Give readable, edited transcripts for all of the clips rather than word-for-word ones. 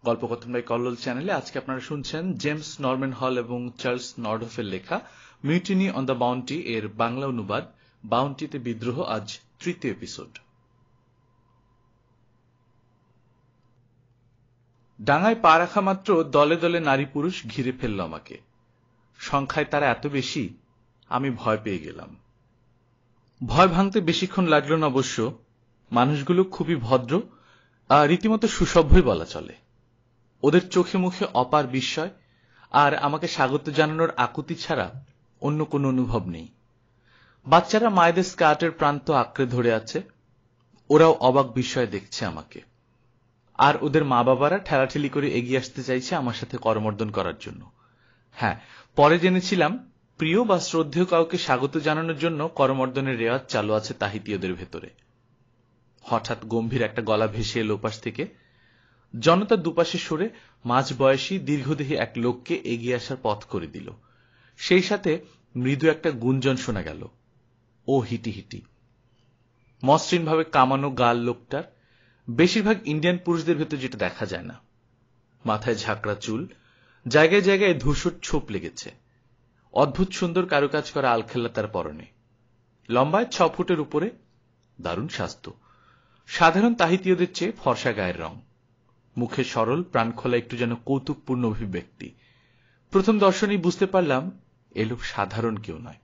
গল্পকথন by Kallol চ্যানেলে আজকে আপনারা শুনছেন জেমস নরম্যান হল এবং চার্লস নর্ডফের লেখা মিউটিনি অন দ্য বাউন্টি এর বাংলা অনুবাদ বাউন্টিতে বিদ্রোহ, আজ তৃতীয় এপিসোড। ডাঙায় পা রাখা মাত্র দলে দলে নারী পুরুষ ঘিরে ফেলল আমাকে। সংখ্যায় তারা এত বেশি, আমি ভয় পেয়ে গেলাম। ভয় ভাঙতে বেশিক্ষণ লাগল না অবশ্য। মানুষগুলো খুবই ভদ্র, রীতিমতো সুসভ্যই বলা চলে। ওদের চোখে মুখে অপার বিস্ময় আর আমাকে স্বাগত জানানোর আকুতি ছাড়া অন্য কোনো অনুভব নেই। বাচ্চারা মায়েদের স্কার্টের প্রান্ত আঁকড়ে ধরে আছে, ওরাও অবাক বিস্ময়ে দেখছে আমাকে। আর ওদের মা বাবারা ঠেলাঠেলি করে এগিয়ে আসতে চাইছে আমার সাথে করমর্দন করার জন্য। হ্যাঁ, পরে জেনেছিলাম প্রিয় বা শ্রদ্ধেয় কাউকে স্বাগত জানানোর জন্য করমর্দনের রেওয়াজ চালু আছে তাহিতীয়দের ভেতরে। হঠাৎ গম্ভীর একটা গলা ভেসে এলো ওপাশ থেকে। জনতার দুপাশে সরে মাঝবয়সী দীর্ঘদেহী এক লোককে এগিয়ে আসার পথ করে দিল। সেই সাথে মৃদু একটা গুঞ্জন শোনা গেল, ও হিটি হিটি। মসৃণভাবে কামানো গাল লোকটার, বেশিরভাগ ইন্ডিয়ান পুরুষদের ভেতর যেটা দেখা যায় না। মাথায় ঝাঁকড়া চুল, জায়গায় জায়গায় ধূসর ছোপ লেগেছে। অদ্ভুত সুন্দর কারুকাজ করা আলখেল্লা তার পরনে। লম্বায় 6 ফুটের উপরে, দারুণ স্বাস্থ্য। সাধারণ তাহিতীয়দের চেয়ে ফর্সা গায়ের রং। মুখে সরল প্রাণখোলা একটু যেন কৌতুকপূর্ণ অভিব্যক্তি। প্রথম দর্শনেই বুঝতে পারলাম এ লোক সাধারণ কেউ নয়,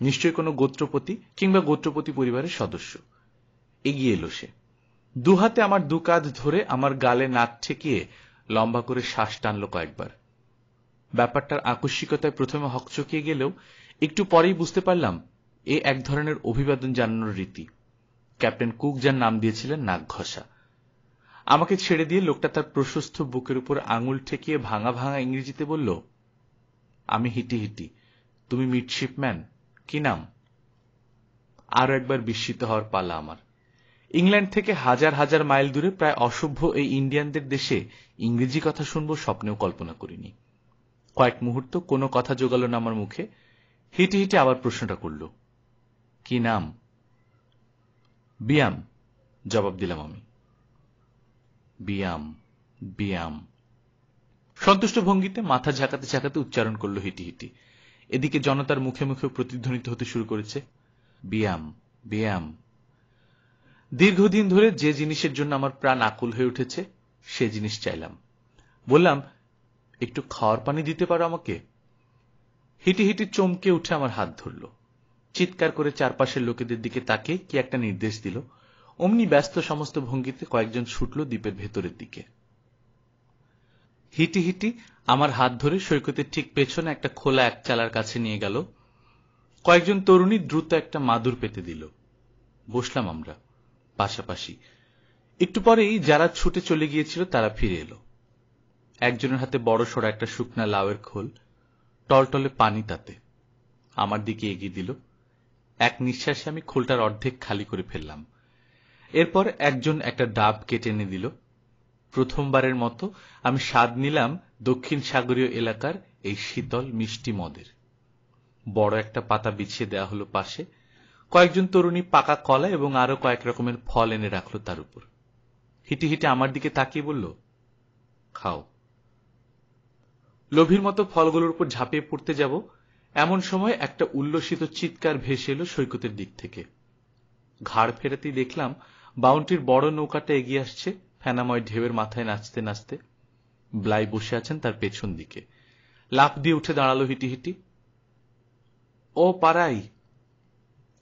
নিশ্চয়ই কোনো গোত্রপতি কিংবা গোত্রপতি পরিবারের সদস্য। এগিয়ে এলো সে, দুহাতে আমার দু কাঁধ ধরে আমার গালে নাক ঠেকিয়ে লম্বা করে শ্বাস টানল কয়েকবার। ব্যাপারটার আকস্মিকতায় প্রথমে হকচকিয়ে গেলেও একটু পরেই বুঝতে পারলাম এ এক ধরনের অভিবাদন জানানোর রীতি। ক্যাপ্টেন কুক যার নাম দিয়েছিলেন নাক ঘষা। আমাকে ছেড়ে দিয়ে লোকটা তার প্রশস্ত বুকের উপর আঙুল ঠেকিয়ে ভাঙা ভাঙা ইংরেজিতে বলল, আমি হিটি হিটি, তুমি মিডশিপম্যান, কি নাম? আরো একবার বিস্মিত হওয়ার পালা আমার। ইংল্যান্ড থেকে হাজার হাজার মাইল দূরে প্রায় অসভ্য এই ইন্ডিয়ানদের দেশে ইংরেজি কথা শুনবো স্বপ্নেও কল্পনা করিনি। কয়েক মুহূর্ত কোনো কথা জোগাল না আমার মুখে। হিটি হিটি আবার প্রশ্নটা করল, কি নাম? বিয়াম, জবাব দিলাম আমি। বিয়াম বিয়াম। সন্তুষ্ট ভঙ্গিতে মাথা ঝাঁকাতে ঝাঁকাতে উচ্চারণ করল হিটি হিটি। এদিকে জনতার মুখে মুখে প্রতিধ্বনিত হতে শুরু করেছে, বিয়াম বিয়াম। দীর্ঘদিন ধরে যে জিনিসের জন্য আমার প্রাণ আকুল হয়ে উঠেছে সে জিনিস চাইলাম। বললাম, একটু খাওয়ার পানি দিতে পারো আমাকে? হিটি হিটি চমকে উঠে আমার হাত ধরল। চিৎকার করে চারপাশের লোকেদের দিকে তাকে কি একটা নির্দেশ দিল। অমনি ব্যস্ত সমস্ত ভঙ্গিতে কয়েকজন ছুটল দ্বীপের ভেতরের দিকে। হিটি হিটি আমার হাত ধরে সৈকতের ঠিক পেছনে একটা খোলা এক চালার কাছে নিয়ে গেল। কয়েকজন তরুণী দ্রুত একটা মাদুর পেতে দিল। বসলাম আমরা পাশাপাশি। একটু পরেই যারা ছুটে চলে গিয়েছিল তারা ফিরে এলো। একজনের হাতে বড় সড়া একটা শুকনা লাউয়ের খোল, টলটলে পানি তাতে। আমার দিকে এগিয়ে দিল। এক নিঃশ্বাসে আমি খোলটার অর্ধেক খালি করে ফেললাম। এরপর একজন একটা ডাব কেটে এনে দিল। প্রথমবারের মতো আমি স্বাদ নিলাম দক্ষিণ সাগরীয় এলাকার এই শীতল মিষ্টি মদের। বড় একটা পাতা বিছিয়ে দেওয়া হলো পাশে। কয়েকজন তরুণী পাকা কলা এবং আরো কয়েক রকমের ফল এনে রাখলো তার উপর। হিটি হিটি আমার দিকে তাকিয়ে বলল, খাও। লোভীর মতো ফলগুলোর উপর ঝাঁপিয়ে পড়তে যাব এমন সময় একটা উল্লসিত চিৎকার ভেসে এলো সৈকতের দিক থেকে। ঘাড় ফেরাতেই দেখলাম বাউন্টির বড় নৌকাটা এগিয়ে আসছে ফেনাময় ঢেউয়ের মাথায় নাচতে নাচতে। ব্লাই বসে আছেন তার পেছন দিকে। লাফ দিয়ে উঠে দাঁড়ালো হিটি হিটি। ও পারাই,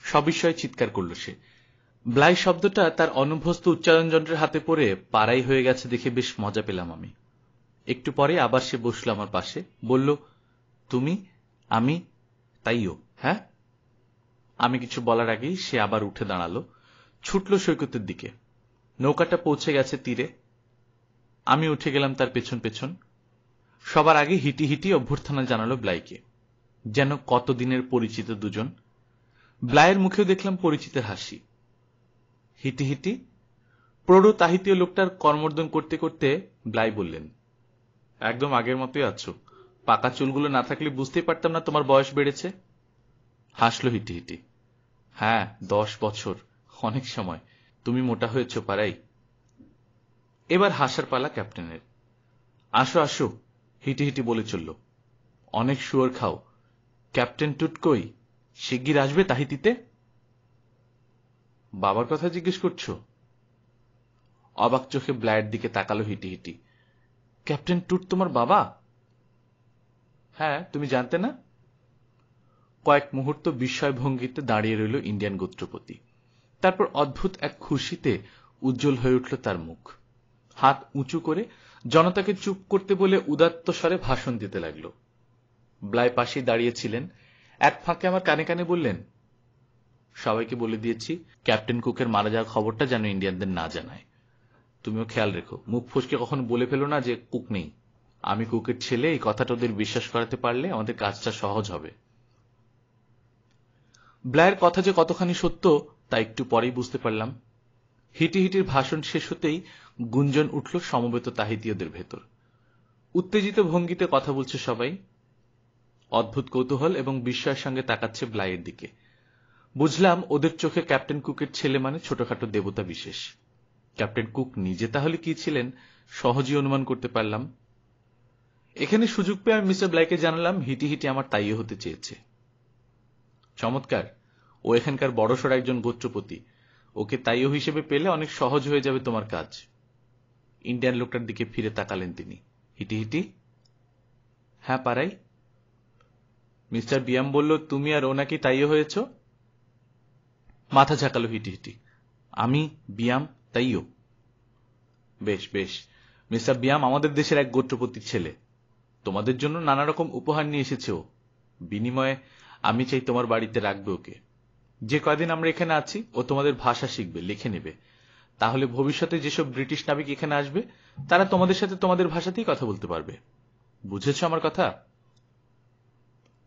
সবিস্ময়ে চিৎকার করল সে। ব্লাই শব্দটা তার অনভ্যস্ত উচ্চারণ যন্ত্রের হাতে পড়ে পারাই হয়ে গেছে দেখে বেশ মজা পেলাম আমি। একটু পরে আবার সে বসল আমার পাশে, বলল, তুমি, আমি, তাইও? হ্যাঁ। আমি কিছু বলার আগেই সে আবার উঠে দাঁড়ালো, ছুটল সৈকতের দিকে। নৌকাটা পৌঁছে গেছে তীরে। আমি উঠে গেলাম তার পেছন পেছন। সবার আগে হিটি হিটি অভ্যর্থনা জানালো ব্লাইকে, যেন কতদিনের পরিচিত দুজন। ব্লাইয়ের মুখেও দেখলাম পরিচিতের হাসি। হিটি হিটি, প্রৌঢ় তাহিতীয় লোকটার কর্মর্দন করতে করতে ব্লাই বললেন, একদম আগের মতোই আছো। পাকা চুলগুলো না থাকলে বুঝতেই পারতাম না তোমার বয়স বেড়েছে। হাসলো হিটি হিটি। হ্যাঁ, 10 বছর, অনেক সময়। তুমি মোটা হয়েছ পারাই। এবার হাসার পালা ক্যাপ্টেনের। আসো আসো, হিটি হিটি বলে চলল। অনেক শুয়োর খাও। ক্যাপ্টেন টুট কই? শিগগির আসবে তাহিতিতে? বাবার কথা জিজ্ঞেস করছো? অবাক চোখে ব্লায়ের দিকে তাকালো হিটি হিটি। ক্যাপ্টেন টুট তোমার বাবা? হ্যাঁ, তুমি জানতে না? কয়েক মুহূর্ত বিস্ময় ভঙ্গিতে দাঁড়িয়ে রইল ইন্ডিয়ান গোত্রপতি। তারপর অদ্ভুত এক খুশিতে উজ্জ্বল হয়ে উঠল তার মুখ। হাত উঁচু করে জনতাকে চুপ করতে বলে উদাত্ত স্বরে ভাষণ দিতে লাগল। ব্লাই পাশেই দাঁড়িয়েছিলেন। এক ফাঁকে আমার কানে কানে বললেন, সবাইকে বলে দিয়েছি ক্যাপ্টেন কুকের মারা যাওয়ার খবরটা যেন ইন্ডিয়ানদের না জানায়। তুমিও খেয়াল রেখো, মুখ ফসকে কখনো বলে ফেলো না যে কুক নেই। আমি কুকের ছেলে, এই কথাটা ওদের বিশ্বাস করাতে পারলে আমাদের কাজটা সহজ হবে। ব্লায়ের কথা যে কতখানি সত্য তা একটু পরেই বুঝতে পারলাম। হিটি হিটির ভাষণ শেষ হতেই গুঞ্জন উঠল সমবেত তাহিতীয়দের ভেতর। উত্তেজিত ভঙ্গিতে কথা বলছে সবাই। অদ্ভুত কৌতূহল এবং বিস্ময়ের সঙ্গে তাকাচ্ছে ব্লাইয়ের দিকে। বুঝলাম ওদের চোখে ক্যাপ্টেন কুকের ছেলে মানে ছোটখাটো দেবতা বিশেষ। ক্যাপ্টেন কুক নিজে তাহলে কি ছিলেন সহজেই অনুমান করতে পারলাম। এখানে সুযোগ পেয়ে আমি মিস্টার ব্লাইকে জানালাম হিটি হিটি আমার তাইও হতে চেয়েছে। চমৎকার, ও এখানকার বড়সড় একজন গোত্রপতি। ওকে তাইও হিসেবে পেলে অনেক সহজ হয়ে যাবে তোমার কাজ। ইন্ডিয়ান লোকটার দিকে ফিরে তাকালেন তিনি। হিটি হিটি? হ্যাঁ পারাই। মিস্টার বিয়াম বলল তুমি আর ও নাকি তাইও হয়েছ? মাথা ঝাঁকালো হিটি হিটি। আমি বিয়াম তাইও? বেশ বেশ, মিস্টার বিয়াম আমাদের দেশের এক গোত্রপতির ছেলে। তোমাদের জন্য নানা রকম উপহার নিয়ে এসেছে ও। বিনিময়ে আমি চাই তোমার বাড়িতে রাখবে ওকে। যে কয়দিন আমরা এখানে আছি ও তোমাদের ভাষা শিখবে, লিখে নেবে। তাহলে ভবিষ্যতে যেসব ব্রিটিশ নাবিক এখানে আসবে তারা তোমাদের সাথে তোমাদের ভাষাতেই কথা বলতে পারবে। বুঝেছ আমার কথা?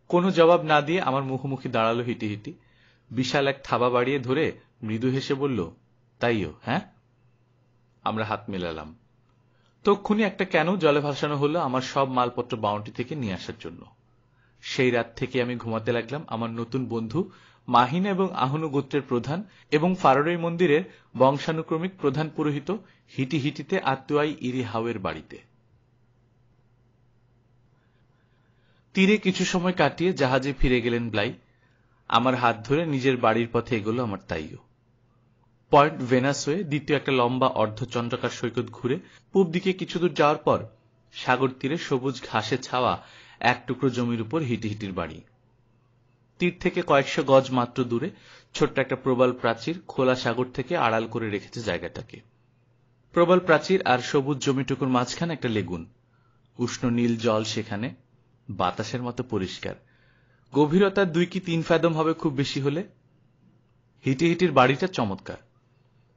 কোনো জবাব না দিয়ে আমার মুখোমুখি দাঁড়ালো হিটি হিটি। বিশাল এক থাবা বাড়িয়ে ধরে মৃদু হেসে বলল, তাইও? হ্যাঁ। আমরা হাত মেলালাম। তক্ষুনি একটা কেন জলে ভাসানো হলো আমার সব মালপত্র বাউন্টি থেকে নিয়ে আসার জন্য। সেই রাত থেকে আমি ঘুমাতে লাগলাম আমার নতুন বন্ধু মাহিনা এবং আহনু গোত্রের প্রধান এবং ফারারই মন্দিরের বংশানুক্রমিক প্রধান পুরোহিত হিটি হিটিতে আতুয়াই ইরি হাওয়ের বাড়িতে। তীরে কিছু সময় কাটিয়ে জাহাজে ফিরে গেলেন ব্লাই। আমার হাত ধরে নিজের বাড়ির পথে এগোলো আমার তাইও। পয়েন্ট ভেনাস হয়ে দ্বিতীয় একটা লম্বা অর্ধচন্দ্রাকার সৈকত ঘুরে পূব দিকে কিছু দূর যাওয়ার পর সাগর তীরে সবুজ ঘাসে ছাওয়া এক টুকরো জমির উপর হিটিহিটির বাড়ি। তীর থেকে কয়েকশো গজ মাত্র দূরে ছোট্ট একটা প্রবাল প্রাচীর খোলা সাগর থেকে আড়াল করে রেখেছে জায়গাটাকে। প্রবাল প্রাচীর আর সবুজ জমিটুকুর মাঝখানে একটা লেগুন। উষ্ণ নীল জল সেখানে, বাতাসের মতো পরিষ্কার। গভীরতা 2 কি 3 ফ্যাদম হবে খুব বেশি হলে। হিটিহিটির বাড়িটা চমৎকার।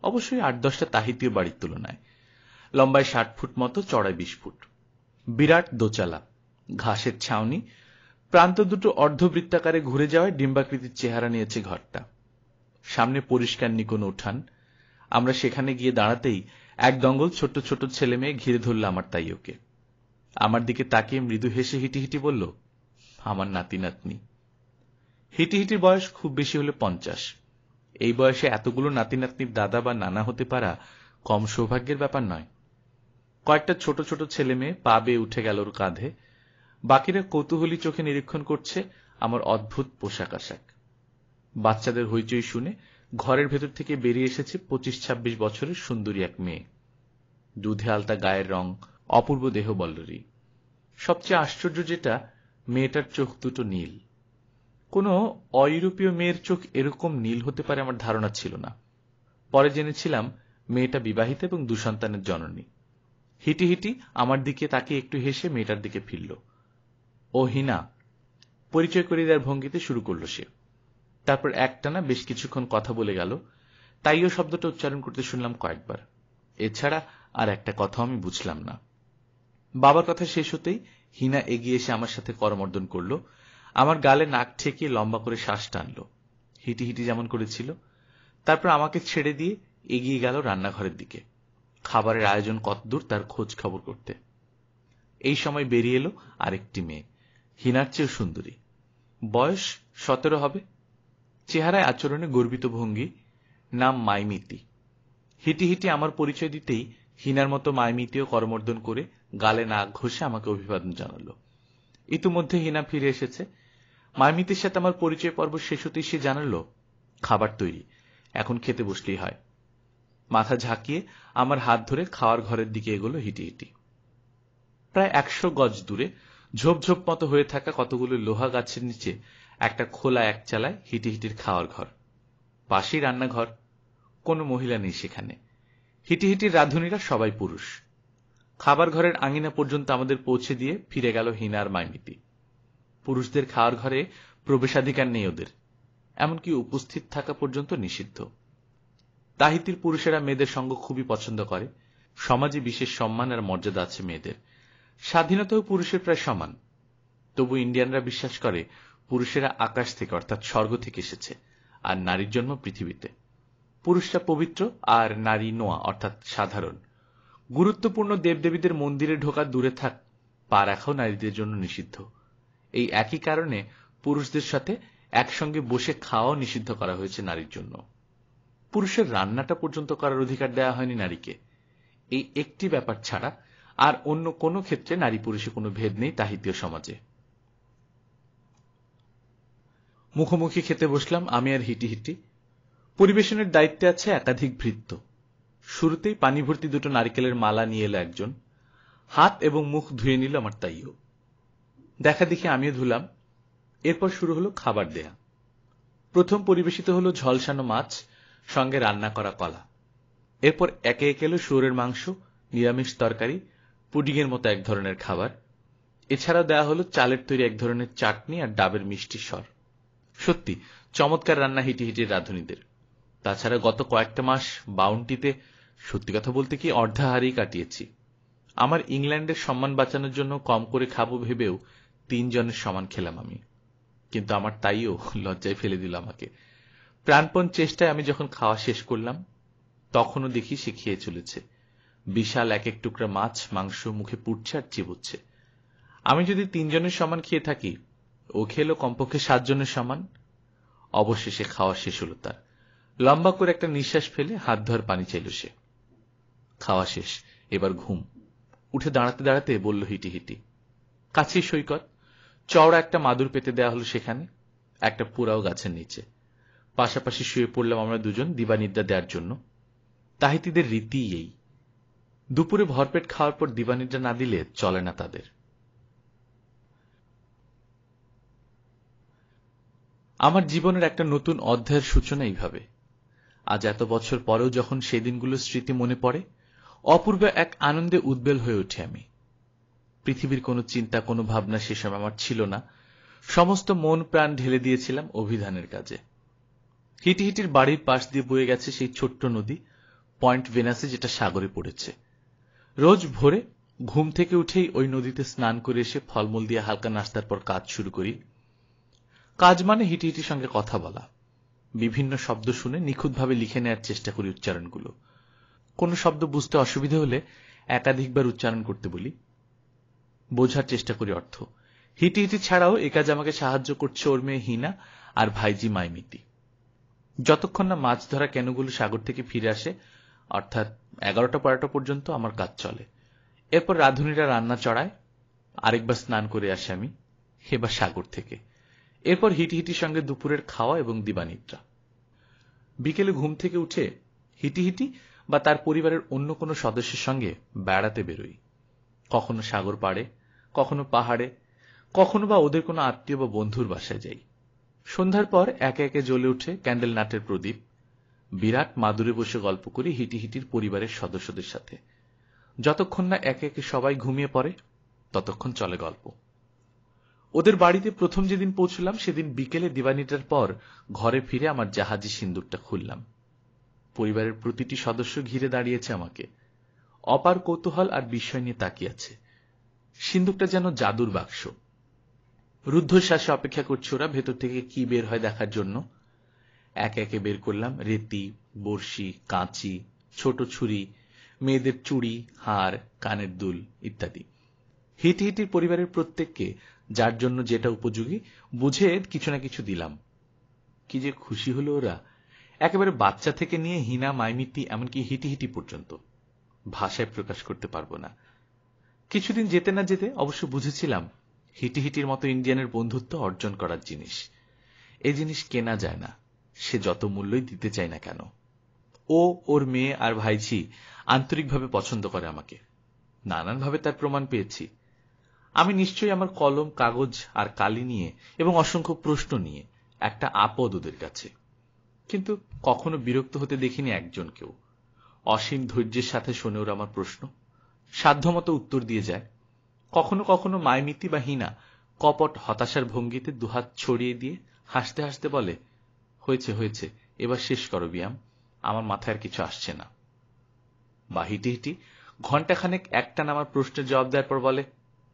অবশ্যই 8-10টা তাহিতীয় বাড়ির তুলনায়। লম্বায় 60 ফুট মতো, চড়ায় 20 ফুট। বিরাট দোচালা, ঘাসের ছাউনি, প্রান্ত দুটো অর্ধবৃত্তাকারে ঘুরে যাওয়ায় ডিম্বাকৃতির চেহারা নিয়েছে ঘরটা। সামনে পরিষ্কার নিকোন উঠান। আমরা সেখানে গিয়ে দাঁড়াতেই এক দঙ্গল ছোট ছোট ছেলে মেয়ে ঘিরে ধরল আমার তাইওকে। আমার দিকে তাকিয়ে মৃদু হেসে হিটিহিটি বলল, আমার নাতি নাতনি। হিটিহিটির বয়স খুব বেশি হলে 50। এই বয়সে এতগুলো নাতি নাতনির দাদা বা নানা হতে পারা কম সৌভাগ্যের ব্যাপার নয়। কয়েকটা ছোট ছোট ছেলে মেয়ে পা বেয়ে উঠে গেল ওর কাঁধে। বাকিরা কৌতূহলী চোখে নিরীক্ষণ করছে আমার অদ্ভুত পোশাক আশাক। বাচ্চাদের হইচই শুনে ঘরের ভেতর থেকে বেরিয়ে এসেছে 25-26 বছরের সুন্দরী এক মেয়ে। দুধে আলতা গায়ের রং, অপূর্ব দেহ বল্লরী। সবচেয়ে আশ্চর্য যেটা, মেয়েটার চোখ দুটো নীল। কোনো অইউরোপীয় মেয়ের চোখ এরকম নীল হতে পারে আমার ধারণা ছিল না। পরে জেনেছিলাম মেয়েটা বিবাহিত এবং 2 সন্তানের জননী। হিটিহিটি আমার দিকে তাকিয়ে একটু হেসে মেয়েটার দিকে ফিরল। ও হিনা, পরিচয় করিয়ে দেওয়ার ভঙ্গিতে শুরু করল সে। তারপর একটানা বেশ কিছুক্ষণ কথা বলে গেল। তাইও শব্দটা উচ্চারণ করতে শুনলাম কয়েকবার। এছাড়া আর একটা কথা আমি বুঝলাম না। বাবার কথা শেষ হতেই হিনা এগিয়ে এসে আমার সাথে করমর্দন করল। আমার গালে নাক ঠেকিয়ে লম্বা করে শ্বাস টানল, হিটিহিটি যেমন করেছিল। তারপর আমাকে ছেড়ে দিয়ে এগিয়ে গেল রান্নাঘরের দিকে, খাবারের আয়োজন কতদূর তার খোঁজ খবর করতে। এই সময় বেরিয়ে এলো আরেকটি মেয়ে, হিনার চেয়েও সুন্দরী। বয়স 17 হবে। চেহারায় আচরণে গর্বিত ভঙ্গি। নাম মাইমিতি। হিটিহিটি আমার পরিচয় দিতেই হিনার মতো মাইমিতিও করমর্দন করে গালে নাক ঘষে আমাকে অভিবাদন জানালো। ইতিমধ্যে হিনা ফিরে এসেছে। মাইমিতির সাথে আমার পরিচয় পর্ব শেষ হতেই সে জানালো, খাবার তৈরি, এখন খেতে বসলেই হয়। মাথা ঝাঁকিয়ে আমার হাত ধরে খাওয়ার ঘরের দিকে এগোলো হিটিহিটি। প্রায় 100 গজ দূরে ঝোপঝোপ মতো হয়ে থাকা কতগুলো লোহা গাছের নিচে একটা খোলা এক চালায় হিটিহিটির খাওয়ার ঘর। পাশেই রান্নাঘর। কোনো মহিলা নেই সেখানে। হিটিহিটির রাঁধুনিরা সবাই পুরুষ। খাবার ঘরের আঙিনা পর্যন্ত আমাদের পৌঁছে দিয়ে ফিরে গেল হিনা আর মাইমিতি। পুরুষদের খাওয়ার ঘরে প্রবেশাধিকার নেই ওদের, এমনকি উপস্থিত থাকা পর্যন্ত নিষিদ্ধ। তাহিতির পুরুষেরা মেয়েদের সঙ্গ খুবই পছন্দ করে। সমাজে বিশেষ সম্মান আর মর্যাদা আছে মেয়েদের। স্বাধীনতাও পুরুষের প্রায় সমান। তবু ইন্ডিয়ানরা বিশ্বাস করে পুরুষেরা আকাশ থেকে অর্থাৎ স্বর্গ থেকে এসেছে, আর নারীর জন্ম পৃথিবীতে। পুরুষরা পবিত্র আর নারী নোয়া অর্থাৎ সাধারণ। গুরুত্বপূর্ণ দেবদেবীদের মন্দিরে ঢোকা দূরে থাক, পা রাখাও নারীদের জন্য নিষিদ্ধ। এই একই কারণে পুরুষদের সাথে একসঙ্গে বসে খাওয়াও নিষিদ্ধ করা হয়েছে নারীর জন্য। পুরুষের রান্নাটা পর্যন্ত করার অধিকার দেওয়া হয়নি নারীকে। এই একটি ব্যাপার ছাড়া আর অন্য কোনো ক্ষেত্রে নারী পুরুষে কোনো ভেদ নেই তাহিতীয় সমাজে। মুখোমুখি খেতে বসলাম আমি আর হিটিহিটি। পরিবেশনের দায়িত্বে আছে একাধিক ভৃত্য। শুরুতেই পানি ভর্তি দুটো নারিকেলের মালা নিয়ে এলো একজন। হাত এবং মুখ ধুয়ে নিল আমার তাইও। দেখা দেখি আমিও ধুলাম। এরপর শুরু হলো খাবার দেয়া। প্রথম পরিবেশিত হলো ঝলসানো মাছ, সঙ্গে রান্না করা কলা। এরপর একে একে এলো শুয়োরের মাংস, নিরামিষ তরকারি, পুডিংয়ের মতো এক ধরনের খাবার। এছাড়াও দেয়া হলো চালের তৈরি এক ধরনের চাটনি আর ডাবের মিষ্টি স্বর। সত্যি চমৎকার রান্না হিটিহিটির রাঁধুনিদের। তাছাড়া গত কয়েকটা মাস বাউন্টিতে সত্যি কথা বলতে কি অর্ধা হারেই কাটিয়েছি। আমার ইংল্যান্ডের সম্মান বাঁচানোর জন্য কম করে খাবো ভেবেও 3 জনের সমান খেলাম আমি। কিন্তু আমার তাইও লজ্জায় ফেলে দিল আমাকে। প্রাণপণ চেষ্টায় আমি যখন খাওয়া শেষ করলাম, তখনও দেখি সে খেয়ে চলেছে। বিশাল এক এক টুকরা মাছ মাংস মুখে পুড়ছে আর চিবুচ্ছে। আমি যদি 3 জনের সমান খেয়ে থাকি, ও খেলো কমপক্ষে 7 জনের সমান। অবশেষে খাওয়া শেষ হলো তার। লম্বা করে একটা নিঃশ্বাস ফেলে হাত ধোয়ার পানি চাইল সে। খাওয়া শেষ, এবার ঘুম। উঠে দাঁড়াতে দাঁড়াতে বলল হিটিহিটি, কাছেই সৈকত, চওড়া একটা মাদুর পেতে দেওয়া হলো সেখানে, একটা পুরাও গাছের নিচে। পাশাপাশি শুয়ে পড়লাম আমরা দুজন দিবানিদ্রা দেওয়ার জন্য। তাহিতিদের রীতি এই, দুপুরে ভরপেট খাওয়ার পর দিবানিদ্রা না দিলে চলে না তাদের। আমার জীবনের একটা নতুন অধ্যায়ের সূচনা এইভাবে। আজ এত বছর পরেও যখন সেই দিনগুলোর স্মৃতি মনে পড়ে, অপূর্ব এক আনন্দে উদ্বেল হয়ে ওঠে আমি। পৃথিবীর কোনো চিন্তা কোনো ভাবনা সেসব আমার ছিল না। সমস্ত মন প্রাণ ঢেলে দিয়েছিলাম অভিধানের কাজে। হিটিহিটির বাড়ির পাশ দিয়ে বয়ে গেছে সেই ছোট্ট নদী পয়েন্ট ভেনাসে, যেটা সাগরে পড়েছে। রোজ ভোরে ঘুম থেকে উঠেই ওই নদীতে স্নান করে এসে ফলমূল দিয়ে হালকা নাস্তার পর কাজ শুরু করি। কাজ মানে হিটিহিটির সঙ্গে কথা বলা। বিভিন্ন শব্দ শুনে নিখুঁতভাবে লিখে নেওয়ার চেষ্টা করি উচ্চারণগুলো। কোনো শব্দ বুঝতে অসুবিধা হলে একাধিকবার উচ্চারণ করতে বলি, বোঝার চেষ্টা করি অর্থ। হিটিহিটি ছাড়াও এ কাজ আমাকে সাহায্য করছে ওর মেয়ে হিনা আর ভাইজি মাইমিতি। যতক্ষণ না মাছ ধরা ক্যানুগুলো সাগর থেকে ফিরে আসে, অর্থাৎ 11টা-12টা পর্যন্ত আমার কাজ চলে। এরপর রাঁধুনিরা রান্না চড়ায়, আরেকবার স্নান করে আসি আমি, এবার সাগর থেকে। এরপর হিটিহিটির সঙ্গে দুপুরের খাওয়া এবং দিবানিদ্রা। বিকেলে ঘুম থেকে উঠে হিটিহিটি বা তার পরিবারের অন্য কোনো সদস্যের সঙ্গে বেড়াতে বেরোই। কখনো সাগর পাড়ে, কখনো পাহাড়ে, কখনো বা ওদের কোনো আত্মীয় বা বন্ধুর বাসায় যাই। সন্ধ্যার পর একে একে জ্বলে উঠে ক্যান্ডেল নাটের প্রদীপ। বিরাট মাদুরে বসে গল্প করি হিটিহিটির পরিবারের সদস্যদের সাথে। যতক্ষণ না একে একে সবাই ঘুমিয়ে পড়ে, ততক্ষণ চলে গল্প। ওদের বাড়িতে প্রথম যেদিন পৌঁছলাম সেদিন বিকেলে দিবানিদ্রার পর ঘরে ফিরে আমার জাহাজি সিন্দুকটা খুললাম। পরিবারের প্রতিটি সদস্য ঘিরে দাঁড়িয়েছে আমাকে, অপার কৌতূহল আর বিস্ময় নিয়ে তাকিয়ে আছে। সিন্দুকটা যেন জাদুর বাক্স। রুদ্ধশ্বাসে অপেক্ষা করছে ওরা ভেতর থেকে কি বের হয় দেখার জন্য। একে একে বের করলাম রেতি, বড়শি, কাঁচি, ছোট ছুরি, মেয়েদের চুড়ি, হার, কানের দুল ইত্যাদি। হিটিহিটির পরিবারের প্রত্যেককে যার জন্য যেটা উপযোগী বুঝে কিছু না কিছু দিলাম। কি যে খুশি হলো ওরা, একেবারে বাচ্চা থেকে নিয়ে হিনা, মাইমিতি, এমনকি হিটিহিটি পর্যন্ত। ভাষায় প্রকাশ করতে পারবো না। কিছুদিন যেতে না যেতে অবশ্য বুঝেছিলাম হিটিহিটির মতো ইন্ডিয়ানের বন্ধুত্ব অর্জন করার জিনিস। এই জিনিস কেনা যায় না, সে যত মূল্যই দিতে চায় না কেন। ও, ওর মেয়ে আর ভাইঝি আন্তরিকভাবে পছন্দ করে আমাকে, নানানভাবে তার প্রমাণ পেয়েছি। আমি নিশ্চয়ই আমার কলম, কাগজ আর কালি নিয়ে এবং অসংখ্য প্রশ্ন নিয়ে একটা আপদ ওদের কাছে, কিন্তু কখনো বিরক্ত হতে দেখিনি একজনকেও। অসীম ধৈর্যের সাথে শোনে ওরা আমার প্রশ্ন, সাধ্যমতো উত্তর দিয়ে যায়। কখনো কখনো মায়ামিতি বা হিনা কপট হতাশার ভঙ্গিতে দুহাত ছড়িয়ে দিয়ে হাসতে হাসতে বলে, হয়েছে হয়েছে, এবার শেষ করো বিয়াম, আমার মাথায় আর কিছু আসছে না। বা হিটি ঘণ্টাখানেক একটানা আমার প্রশ্নের জবাব দেওয়ার পর বলে,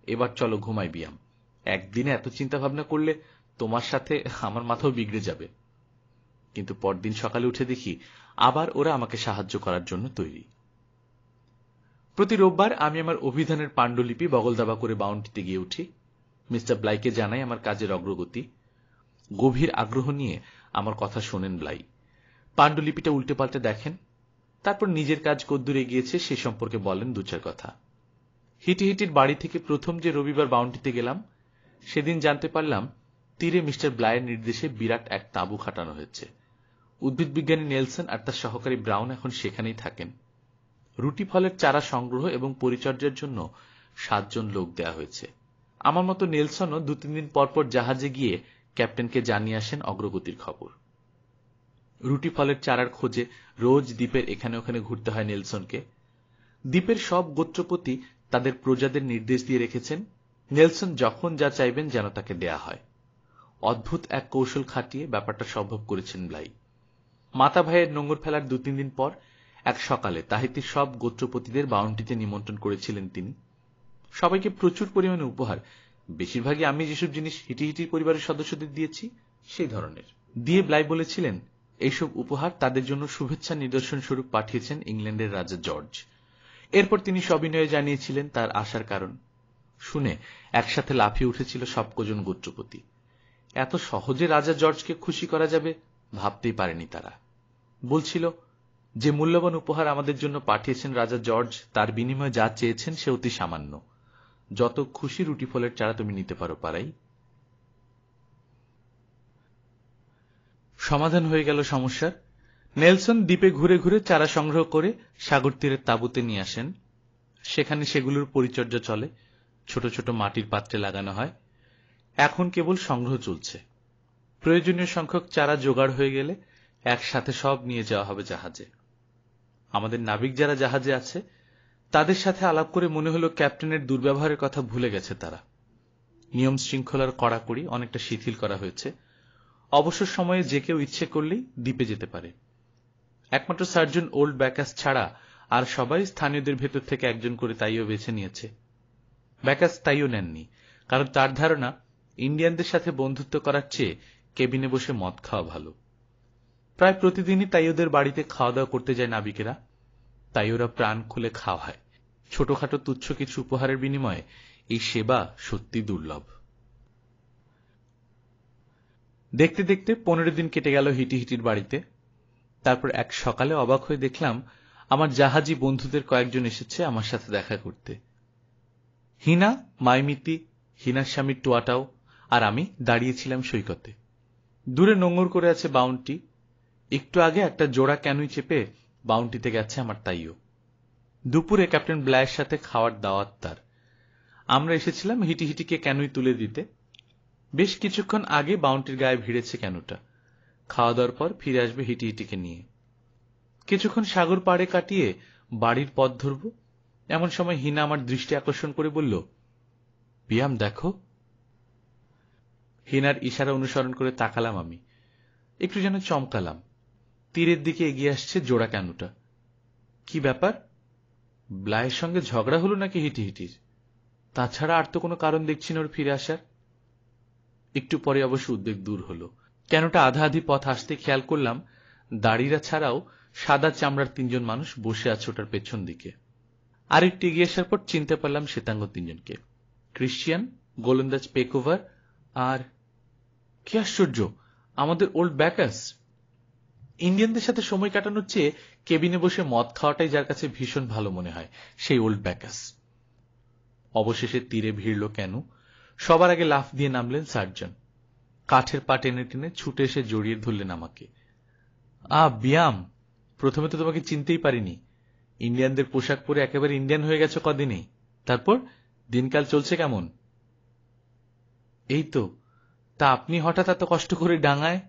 এবার চলো ঘুমাই বিয়াম, একদিনে এত চিন্তা ভাবনা করলে তোমার সাথে আমার মাথাও বিগড়ে যাবে। কিন্তু পরদিন সকালে উঠে দেখি আবার ওরা আমাকে সাহায্য করার জন্য তৈরি। প্রতি রোববার আমি আমার অভিধানের পাণ্ডুলিপি বগলদাবা করে বাউন্টিতে গিয়ে উঠি। মিস্টার ব্লাইকে জানাই আমার কাজের অগ্রগতি। গভীর আগ্রহ নিয়ে আমার কথা শোনেন ব্লাই। পাণ্ডুলিপিটা উল্টে পাল্টে দেখেন, তারপর নিজের কাজ কদ্দূর এগিয়েছে সে সম্পর্কে বলেন দু চার কথা। হিটিহিটির বাড়ি থেকে প্রথম যে রবিবার বাউন্টিতে গেলাম, সেদিন জানতে পারলাম তীরে মিস্টার ব্লাইয়ের নির্দেশে বিরাট এক তাঁবু খাটানো হয়েছে। উদ্ভিদ বিজ্ঞানী নেলসন আর তার সহকারী ব্রাউন এখন সেখানেই থাকেন। রুটি ফলের চারা সংগ্রহ এবং পরিচর্যার জন্য 7 জন লোক দেয়া হয়েছে। আমার মতো নেলসনও 2-3 দিন পরপর জাহাজে গিয়ে ক্যাপ্টেনকে জানিয়ে আসেন অগ্রগতির খবর। রুটি ফলের চারার খোঁজে রোজ দ্বীপের এখানে ওখানে ঘুরতে হয় নেলসনকে। দ্বীপের সব গোত্রপতি তাদের প্রজাদের নির্দেশ দিয়ে রেখেছেন নেলসন যখন যা চাইবেন যেন তাকে দেয়া হয়। অদ্ভুত এক কৌশল খাটিয়ে ব্যাপারটা সম্ভব করেছেন ব্লাই। মাতা ভাইয়ের নোঙর ফেলার 2-3 দিন পর এক সকালে তাহিতির সব গোত্রপতিদের বাউন্টিতে নিমন্ত্রণ করেছিলেন তিনি। সবাইকে প্রচুর পরিমাণে উপহার, বেশিরভাগই আমি যেসব জিনিস হিটিহিটির পরিবারের সদস্যদের দিয়েছি সেই ধরনের দিয়ে ব্লাই বলেছিলেন এইসব উপহার তাদের জন্য শুভেচ্ছা নিদর্শন স্বরূপ পাঠিয়েছেন ইংল্যান্ডের রাজা জর্জ। এরপর তিনি সবিনয়ে জানিয়েছিলেন তার আসার কারণ। শুনে একসাথে লাফিয়ে উঠেছিল সব কজন গোত্রপতি। এত সহজে রাজা জর্জকে খুশি করা যাবে ভাবতেই পারেনি তারা। বলছিল, যে মূল্যবান উপহার আমাদের জন্য পাঠিয়েছেন রাজা জর্জ, তার বিনিময়ে যা চেয়েছেন সে অতি সামান্য। যত খুশি রুটি ফলের চারা তুমি নিতে পারো পারাই। সমাধান হয়ে গেল সমস্যার। নেলসন দ্বীপে ঘুরে ঘুরে চারা সংগ্রহ করে সাগর তীরের তাঁবুতে নিয়ে আসেন। সেখানে সেগুলোর পরিচর্যা চলে, ছোট ছোট মাটির পাত্রে লাগানো হয়। এখন কেবল সংগ্রহ চলছে। প্রয়োজনীয় সংখ্যক চারা জোগাড় হয়ে গেলে একসাথে সব নিয়ে যাওয়া হবে জাহাজে। আমাদের নাবিক যারা জাহাজে আছে তাদের সাথে আলাপ করে মনে হলো ক্যাপ্টেনের দুর্ব্যবহারের কথা ভুলে গেছে তারা। নিয়ম শৃঙ্খলার কড়াকড়ি অনেকটা শিথিল করা হয়েছে। অবসর সময়ে যে কেউ ইচ্ছে করলেই দ্বীপে যেতে পারে। একমাত্র সার্জন ওল্ড ব্যাকাস ছাড়া আর সবাই স্থানীয়দের ভেতর থেকে একজন করে তাইও বেছে নিয়েছে। ব্যাকাস তাইও নেননি, কারণ তার ধারণা ইন্ডিয়ানদের সাথে বন্ধুত্ব করার চেয়ে কেবিনে বসে মদ খাওয়া ভালো। প্রায় প্রতিদিনই তাইওদের বাড়িতে খাওয়া দাওয়া করতে যায় নাবিকেরা। তাইওরা প্রাণ খুলে খাওয়া হয়। ছোটখাটো তুচ্ছ কিছু উপহারের বিনিময়ে এই সেবা সত্যি দুর্লভ। দেখতে দেখতে 15 দিন কেটে গেল হিটিহিটির বাড়িতে। তারপর এক সকালে অবাক হয়ে দেখলাম আমার জাহাজি বন্ধুদের কয়েকজন এসেছে আমার সাথে দেখা করতে। হিনা, মাইমিতি, হিনার স্বামী টুয়াটাও আর আমি দাঁড়িয়েছিলাম সৈকতে। দূরে নোঙর করে আছে বাউন্টি। একটু আগে একটা জোড়া ক্যানুই চেপে বাউন্টিতে গেছে আমার তাইও। দুপুরে ক্যাপ্টেন ব্লাইয়ের সাথে খাওয়ার দাওয়াত তার। আমরা এসেছিলাম হিটিহিটিকে ক্যানুই তুলে দিতে। বেশ কিছুক্ষণ আগে বাউন্টির গায়ে ভিড়েছে ক্যানুটা। খাওয়া দাওয়ার পর ফিরে আসবে হিটিহিটিকে নিয়ে। কিছুক্ষণ সাগর পাড়ে কাটিয়ে বাড়ির পথ ধরব, এমন সময় হিনা আমার দৃষ্টি আকর্ষণ করে বলল, বিয়াম দেখো। হিনার ইশারা অনুসরণ করে তাকালাম আমি। একটু যেন চমকালাম। তীরের দিকে এগিয়ে আসছে জোড়া ক্যানুটা। কি ব্যাপার? ব্লাইয়ের সঙ্গে ঝগড়া হলো নাকি হিটিহিটির? তাছাড়া আর তো কোনো কারণ দেখছি না ওর ফিরে আসার। একটু পরে অবশ্য উদ্বেগ দূর হলো। ক্যানুটা আধা আধি পথ আসতে খেয়াল করলাম দাড়িরা ছাড়াও সাদা চামড়ার 3 জন মানুষ বসে আছে ওটার পেছন দিকে। আরেকটু এগিয়ে আসার পর চিনতে পারলাম শ্বেতাঙ্গ 3 জনকে, ক্রিশ্চিয়ান, গোলন্দাজ পেকোভার আর কি আশ্চর্য, আমাদের ওল্ড ব্যাকাস। ইন্ডিয়ানদের সাথে সময় কাটানোর চেয়ে কেবিনে বসে মদ খাওয়াটাই যার কাছে ভীষণ ভালো মনে হয়, সেই ওল্ড ব্যাকাস। অবশেষে তীরে ভিড়ল কেন, সবার আগে লাফ দিয়ে নামলেন সার্জন। কাঠের পা টেনে টেনে ছুটে এসে জড়িয়ে ধরলেন আমাকে। বিয়াম, প্রথমে তো তোমাকে চিনতেই পারিনি। ইন্ডিয়ানদের পোশাক পরে একেবারে ইন্ডিয়ান হয়ে গেছে কদিনেই। তারপর দিনকাল চলছে কেমন? এই তো। তা আপনি হঠাৎ এত কষ্ট করে ডাঙায়?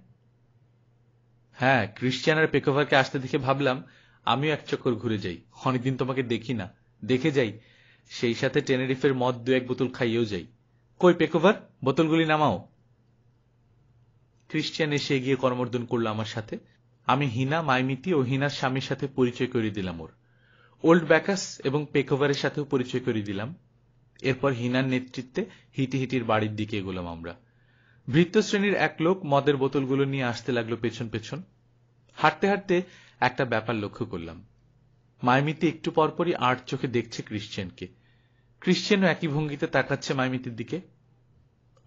হ্যাঁ, ক্রিশ্চিয়ান আর পেকোভারকে আসতে দেখে ভাবলাম আমিও এক চক্কর ঘুরে যাই। অনেকদিন তোমাকে দেখি না, দেখে যাই, সেই সাথে টেনেরিফের মদ 2-1 বোতল খাইয়েও যাই। কই পেকোভার, বোতলগুলি নামাও। ক্রিশ্চিয়ান এসে এগিয়ে করমর্দন করল আমার সাথে। আমি হিনা, মাইমিতি ও হিনার স্বামীর সাথে পরিচয় করিয়ে দিলাম ওর। ওল্ড ব্যাকাস এবং পেকোভারের সাথেও পরিচয় করিয়ে দিলাম। এরপর হিনার নেতৃত্বে হিটিহিটির বাড়ির দিকে এগোলাম আমরা। ভৃত্য শ্রেণীর এক লোক মদের বোতলগুলো নিয়ে আসতে লাগলো পেছন পেছন। হাঁটতে হাঁটতে একটা ব্যাপার লক্ষ্য করলাম। মাইমিতি একটু পরপরই আড় চোখে দেখছে ক্রিশ্চিয়ানকে। ক্রিশ্চিয়ানও একই ভঙ্গিতে তাকাচ্ছে মাইমিতির দিকে।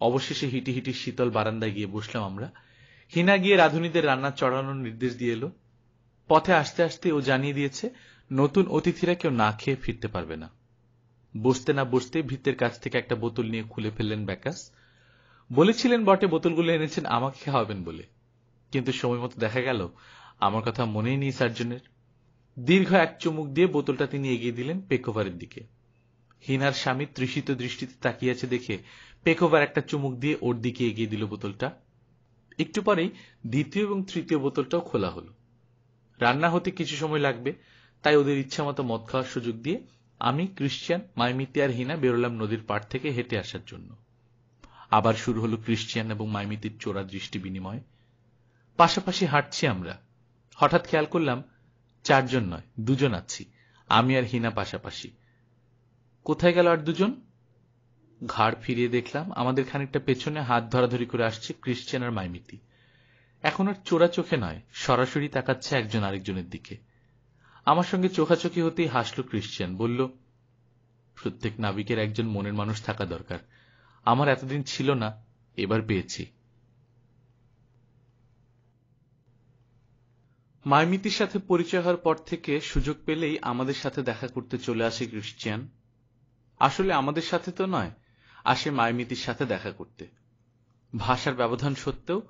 অবশেষে হিটিহিটির শীতল বারান্দায় গিয়ে বসলাম আমরা। হিনা গিয়ে রাঁধুনিদের রান্না চড়ানোর নির্দেশ দিয়ে এলো। পথে আসতে আসতে ও জানিয়ে দিয়েছে নতুন অতিথিরা কেউ না খেয়ে ফিরতে পারবে না। বসতে না বসতে ভৃত্যের কাছ থেকে একটা বোতল নিয়ে খুলে ফেললেন ব্যাকাস। বলেছিলেন বটে বোতলগুলো এনেছেন আমাকে খাওয়াবেন বলে, কিন্তু সময় মতো দেখা গেল আমার কথা মনেই নেই সার্জনের। দীর্ঘ এক চুমুক দিয়ে বোতলটা তিনি এগিয়ে দিলেন পেকোভারের দিকে। হিনার স্বামী তৃষিত দৃষ্টিতে তাকিয়েছে দেখে পেকোভার একটা চুমুক দিয়ে ওর দিকে এগিয়ে দিল বোতলটা। একটু পরেই দ্বিতীয় এবং তৃতীয় বোতলটাও খোলা হলো। রান্না হতে কিছু সময় লাগবে, তাই ওদের ইচ্ছা মতো মদ খাওয়ার সুযোগ দিয়ে আমি, ক্রিশ্চিয়ান, মাইমিতি আর হিনা বেরোলাম নদীর পাড় থেকে হেঁটে আসার জন্য। আবার শুরু হলো ক্রিশ্চিয়ান এবং মাইমিতির চোরা দৃষ্টি বিনিময়। পাশাপাশি হাঁটছি আমরা। হঠাৎ খেয়াল করলাম 4 জন নয়, 2 জন আছি, আমি আর হিনা পাশাপাশি। কোথায় গেল আর 2 জন? ঘাড় ফিরিয়ে দেখলাম আমাদের খানিকটা পেছনে হাত ধরাধরি করে আসছে ক্রিশ্চিয়ান আর মাইমিতি। এখন আর চোরা চোখে নয়, সরাসরি তাকাচ্ছে একজন আরেকজনের দিকে। আমার সঙ্গে চোখাচোখি হতেই হাসল ক্রিশ্চিয়ান, বলল, প্রত্যেক নাবিকের একজন মনের মানুষ থাকা দরকার। আমার এতদিন ছিল না, এবার পেয়েছি। মাইমিতির সাথে পরিচয় হওয়ার পর থেকে সুযোগ পেলেই আমাদের সাথে দেখা করতে চলে আসে ক্রিশ্চিয়ান। আসলে আমাদের সাথে তো নয়, আসে মাইমিতির সাথে দেখা করতে। ভাষার ব্যবধান সত্ত্বেও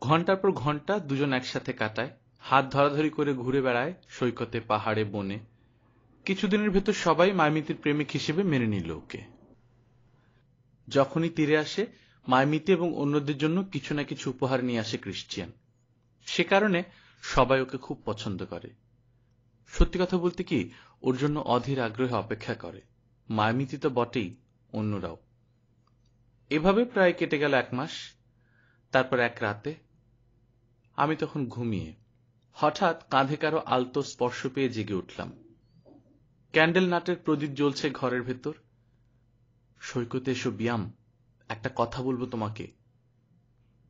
ঘন্টার পর ঘন্টা দুজন একসাথে কাটায়, হাত ধরাধরি করে ঘুরে বেড়ায় সৈকতে, পাহাড়ে, বনে। কিছুদিনের ভেতর সবাই মাইমিতির প্রেমিক হিসেবে মেনে নিল ওকে। যখনই তীরে আসে মাইমিতি এবং অন্যদের জন্য কিছু না কিছু উপহার নিয়ে আসে ক্রিশ্চিয়ান। সে কারণে সবাই ওকে খুব পছন্দ করে। সত্যি কথা বলতে কি, ওর জন্য অধীর আগ্রহে অপেক্ষা করে। মাইমিতি তো বটেই, অন্যরাও। এভাবে প্রায় কেটে গেল 1 মাস। তারপর এক রাতে আমি তখন ঘুমিয়ে হঠাৎ কাঁধে কারো আলতো স্পর্শ পেয়ে জেগে উঠলাম। ক্যান্ডেল নাটের প্রদীপ জ্বলছে ঘরের ভেতর। সৈকতে এসো বিয়াম, একটা কথা বলবো তোমাকে,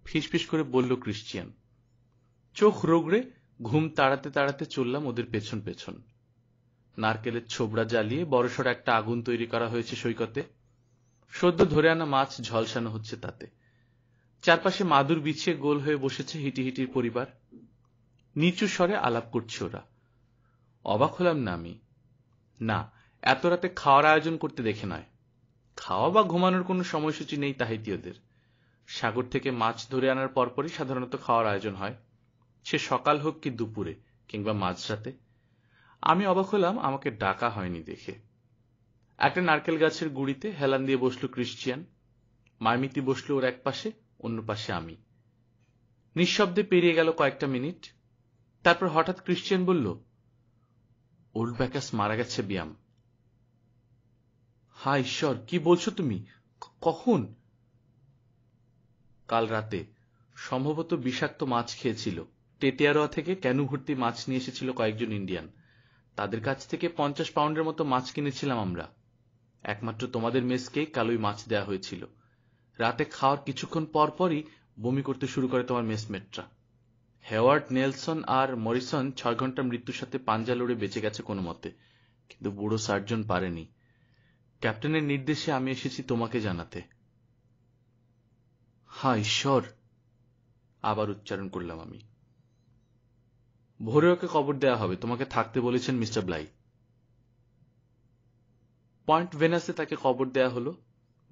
ফিসফিস করে বলল ক্রিশ্চিয়ান। চোখ রোগড়ে ঘুম তাড়াতে তাড়াতে চললাম ওদের পেছন পেছন। নারকেলের ছোবড়া জ্বালিয়ে বড়সড় একটা আগুন তৈরি করা হয়েছে সৈকতে। সদ্য ধরে আনা মাছ ঝলসানো হচ্ছে তাতে। চারপাশে মাদুর বিছিয়ে গোল হয়ে বসেছে হিটিহিটির পরিবার। নিচু স্বরে আলাপ করছে ওরা। অবাক হলাম না আমি। না, এত রাতে খাওয়ার আয়োজন করতে দেখে নয়। খাওয়া বা ঘুমানোর কোনো সময়সূচি নেই তাহিতীয়দের। সাগর থেকে মাছ ধরে আনার পরপরই সাধারণত খাওয়ার আয়োজন হয়, সে সকাল হোক কি দুপুরে কিংবা মাঝরাতে। আমি অবাক হলাম আমাকে ডাকা হয়নি দেখে। একটা নারকেল গাছের গুড়িতে হেলান দিয়ে বসল ক্রিশ্চিয়ান। মাইমিতি বসল ওর এক পাশে, অন্য পাশে আমি। নিঃশব্দে পেরিয়ে গেল কয়েকটা মিনিট। তারপর হঠাৎ ক্রিশ্চিয়ান বলল, ওল্ড ব্যাকাস মারা গেছে বিয়াম। হায় ঈশ্বর, কি বলছো তুমি? কখন? কাল রাতে। সম্ভবত বিষাক্ত মাছ খেয়েছিল। টেটিয়ারোয়া থেকে ক্যানু ভর্তি মাছ নিয়ে এসেছিল কয়েকজন ইন্ডিয়ান। তাদের কাছ থেকে 50 পাউন্ডের মতো মাছ কিনেছিলাম আমরা। একমাত্র তোমাদের মেসকেই কালই মাছ দেয়া হয়েছিল। রাতে খাওয়ার কিছুক্ষণ পরপরই বমি করতে শুরু করে তোমার মেসমেটরা। হেওয়ার্ড, নেলসন আর মরিসন 6 ঘন্টা মৃত্যুর সাথে পাঞ্জা লড়ে বেঁচে গেছে কোনো মতে, কিন্তু বুড়ো সার্জন পারেনি। ক্যাপ্টেনের নির্দেশে আমি এসেছি তোমাকে জানাতে। হ্যাঁ ঈশ্বর, আবার উচ্চারণ করলাম আমি। ভোরে ওকে কবর দেওয়া হবে, তোমাকে থাকতে বলেছেন মিস্টার ব্লাই। পয়েন্ট ভেনাসে তাকে কবর দেয়া হলো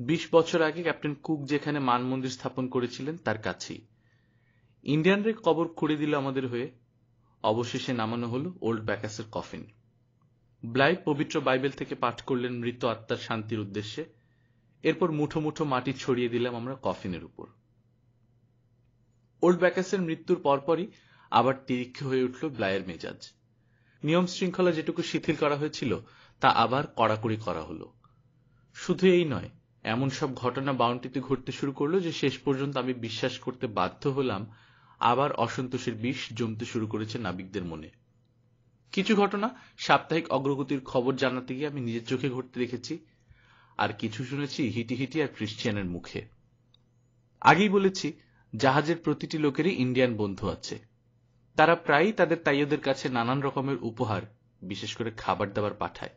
20 বছর আগে ক্যাপ্টেন কুক যেখানে মানমন্দির স্থাপন করেছিলেন তার কাছেই। ইন্ডিয়ানরা কবর খুঁড়ে দিল আমাদের হয়ে। অবশেষে নামানো হলো ওল্ড ব্যাকাসের কফিন। ব্লাই পবিত্র বাইবেল থেকে পাঠ করলেন মৃত আত্মার শান্তির উদ্দেশ্যে। এরপর মুঠো মুঠো মাটি ছড়িয়ে দিলাম আমরা কফিনের উপর। ওল্ড ব্যাকাসের মৃত্যুর পরপরই আবার তিরিক্ষ হয়ে উঠল ব্লাইয়ের মেজাজ। নিয়ম শৃঙ্খলা যেটুকু শিথিল করা হয়েছিল তা আবার কড়াকড়ি করা হলো। শুধু এই নয়, এমন সব ঘটনা বাউন্টিতে ঘটতে শুরু করলো যে শেষ পর্যন্ত আমি বিশ্বাস করতে বাধ্য হলাম আবার অসন্তোষের বিষ জমতে শুরু করেছে নাবিকদের মনে। কিছু ঘটনা সাপ্তাহিক অগ্রগতির খবর জানাতে গিয়ে আমি নিজের চোখে ঘটতে দেখেছি, আর কিছু শুনেছি হিটি আর ক্রিশ্চিয়ানের মুখে। আগেই বলেছি, জাহাজের প্রতিটি লোকেরই ইন্ডিয়ান বন্ধু আছে। তারা প্রায়ই তাদের তাইয়দের কাছে নানান রকমের উপহার, বিশেষ করে খাবার দাবার পাঠায়।